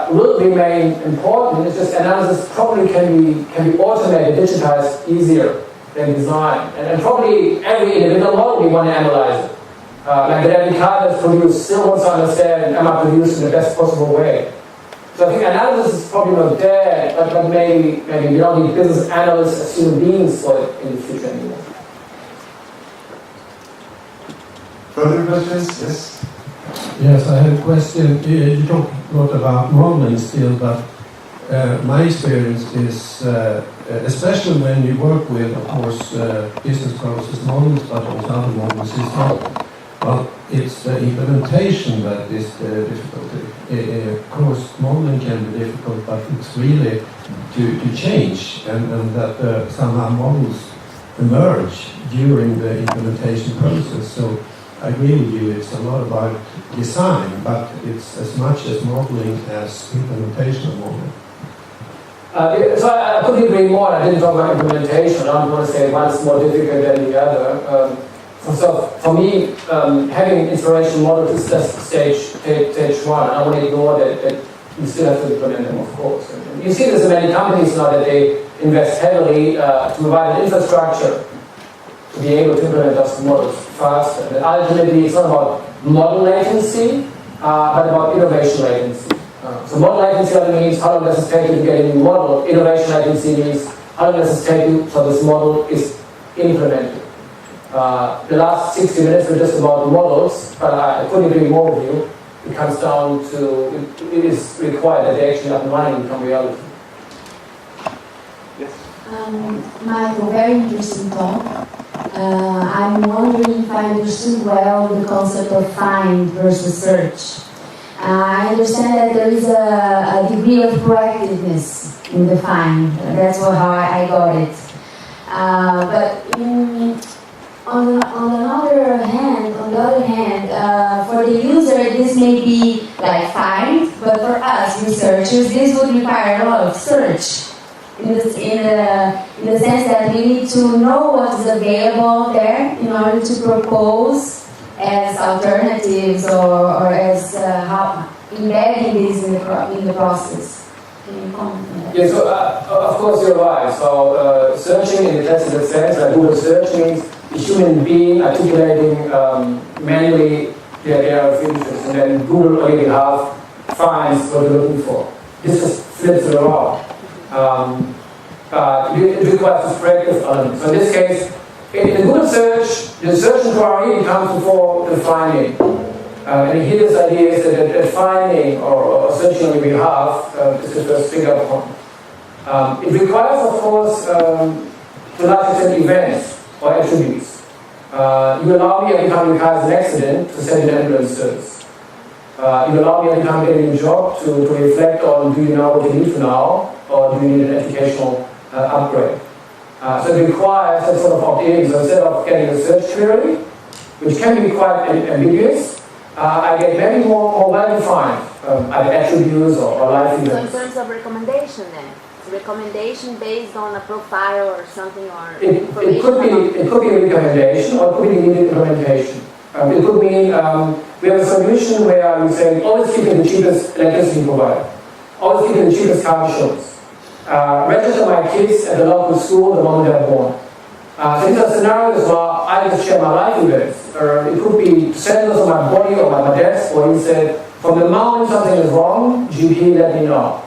will remain important. It's just analysis probably can be automated, digitized easier than design. And probably every individual model we want to analyze it. Like that every car that's produced still wants to understand, am I produced in the best possible way? So I think analysis is probably not dead, but maybe we don't need business analysts as human beings for it in the future anymore. Further questions? Yes? Yes, I have a question. You talk a lot about modeling still, but my experience is, especially when you work with, of course, business process models, but also other models, it's the implementation that is the difficulty. Of course, modeling can be difficult, but it's really to change, and that somehow models emerge during the implementation process. So I agree with you, it's a lot about design, but it's as much as modeling as implementation of modeling. So I couldn't agree more. I didn't talk about implementation. I don't want to say one is more difficult than the other. So for me, having inspiration models is just stage one. I want to ignore that you still have to implement them, of course. And you see this in many companies now that they invest heavily to provide an infrastructure to be able to implement those models faster. And ultimately, it's not about model latency, but about innovation latency. So model latency means how long does it take you to get a new model. Innovation latency means how long does it take you so this model is implemented. The last 60 minutes were just about models, but I couldn't agree more with you. It comes down to, it is required that they actually up and running and become reality. Yes? Michael, very interesting talk. I'm wondering if I understood well the concept of find versus search. I understand that there is a degree of proactiveness in the find. That's how I got it. But on the other hand, for the user, this may be like find, but for us researchers, this would require a lot of search. In the sense that we need to know what is available there in order to propose as alternatives or as how embedding this in the process. Can you comment on that? Yeah, so of course you're right. So searching in the classical sense, like Google search means a human being articulating manually their area of interest, and then Google on your behalf finds what you're looking for. This just flips it around. It requires this practice element. So in this case, in the Google search, the search inquiry comes before the finding. And here this idea is that finding or searching on your behalf is the first trigger point. It requires, of course, to a large extent events or attributes. You allow me every time you cause an accident to send an ambulance service. You allow me every time you get a new job to reflect on, do you know what you need for now, or do you need an educational upgrade? So it requires that sort of opt-in. So instead of getting a search query, which can be quite ambiguous, I get maybe more well-defined either attributes or life events. So in terms of recommendation then? Recommendation based on a profile or something, or it could be a recommendation or it could be needed implementation. It could mean we have a solution where you say always keep the cheapest electricity provider, always keep the cheapest car insurance, register my kids at the local school the moment they're born. So these are scenarios where I just share my life events. It could be sensors on my body or my desk where you said from the moment something is wrong, GP let me know.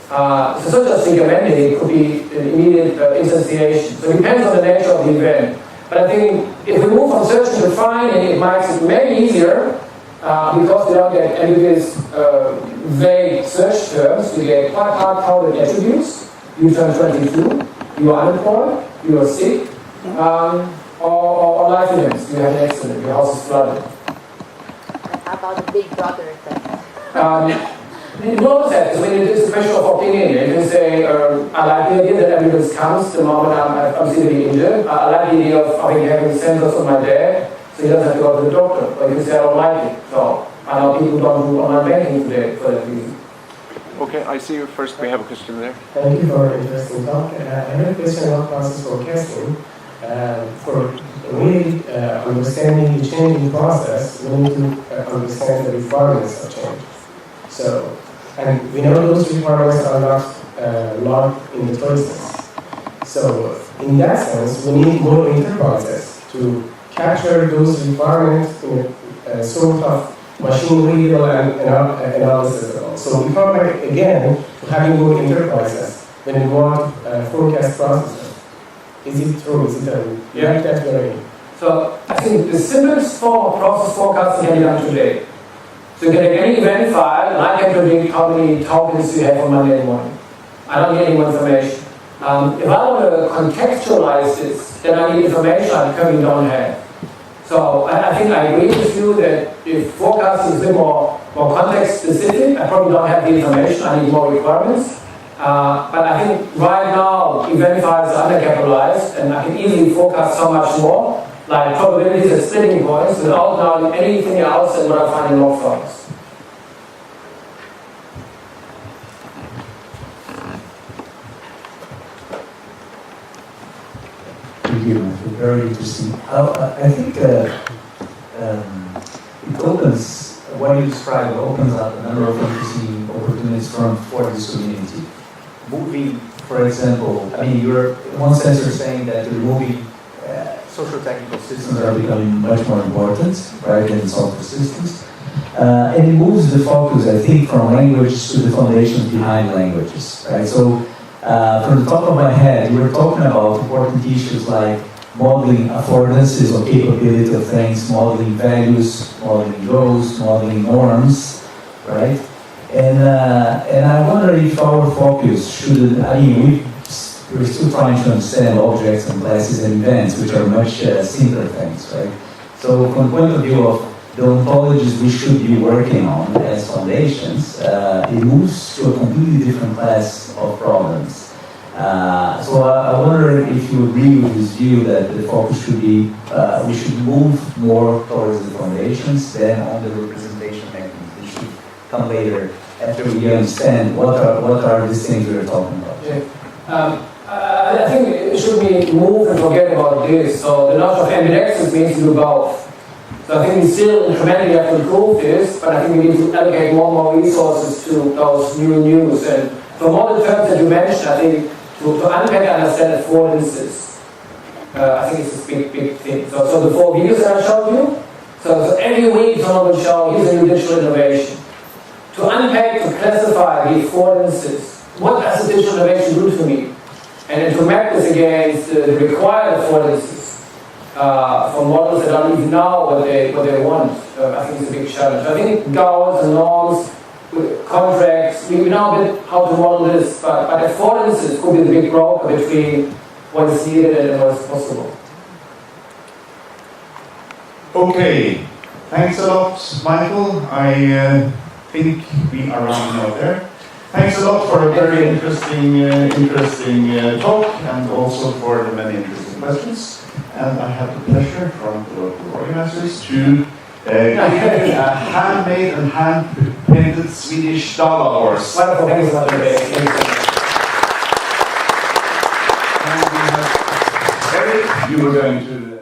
So it's not just recommending, it could be an immediate instantiation. So it depends on the nature of the event. But I think if we move from searching to finding, it makes it maybe easier because we don't get ambiguous, vague search terms. We get quite hard-coded attributes. You turn 22, you are unemployed, you are sick, or life events. You have an accident, your house is flooded. how about the Big Brother effect? You know that, I mean, it is a question of opinion. You can say, I like the idea that evidence comes the moment I'm seriously injured. I like the idea of having sensors on my dad, so he doesn't have to go to the doctor. Or you can say, I don't like it. So I know people don't do online banking today for that reason. Okay, I see you first. We have a question there. Thank you for an interesting talk. I have a question about process forecasting. For really understanding the changing process, we need to understand the requirements of change. So, and we know those requirements are not locked in the choices. So, in that sense, we need more enterprises to capture those requirements in a sort of machine readable and analysis. So, we come back again to having more enterprises when we want forecast processes. Is it true? Is it right that way? So, I think the simplest form of process forecasting can be done today. So you can take any event file, and I can predict how many tokens you have on Monday morning. I don't need any more information. If I want to contextualize this, then I need information I currently don't have. So I think I agree with you that if forecasting is a bit more context specific, I probably don't have the information, I need more requirements. But I think right now, event files are undercapitalized, and I can easily forecast so much more, like probabilities and splitting points, without knowing anything else than what I find in log files. here, Michael. Very interesting. I think it opens, what you described opens up a number of interesting opportunities for this community. Moving, for example, I mean, you're, in one sense, you're saying that removing social technical systems are becoming much more important, right, than software systems. And it moves the focus, I think, from language to the foundations behind languages, right? So, from the top of my head, we were talking about important issues like modeling affordances or capability of things, modeling values, modeling goals, modeling norms, right? And I wonder if our focus should, I mean, we're still trying to understand objects and classes and events, which are much simpler things, right? So from the point of view of the ontologies we should be working on as foundations, it moves to a completely different class of problems. So I wonder if you agree with this view that the focus should be, we should move more towards the foundations than on the representation mechanisms. They should come later after we understand what are these things we're talking about. Yeah. I think it should be move and forget about this. So the notion of ambidextrous means to do both. So I think we still incrementally have to improve this, but I think we need to allocate more and more resources to those new news. And from all the terms that you mentioned, I think to unpack and understand affordances, I think it's a big thing. So the 4 videos that I showed you, so every week someone will show, here's a new digital innovation. To unpack, to classify the affordances, what does the digital innovation do to me? And then to map this against the required affordances for models that don't even know what they want, I think it's a big challenge. I think goals and norms, contracts, we know a bit how to model this, but affordances could be the big broker between what is needed and what is possible. Okay, thanks a lot, Michael. I think we are rounding out there. Thanks a lot for a very interesting talk, and also for the many interesting questions. And I have the pleasure from the local organizers to give a handmade and hand-painted Swedish dollar horse. Wonderful, thank you so much. And we have Eric, you were going to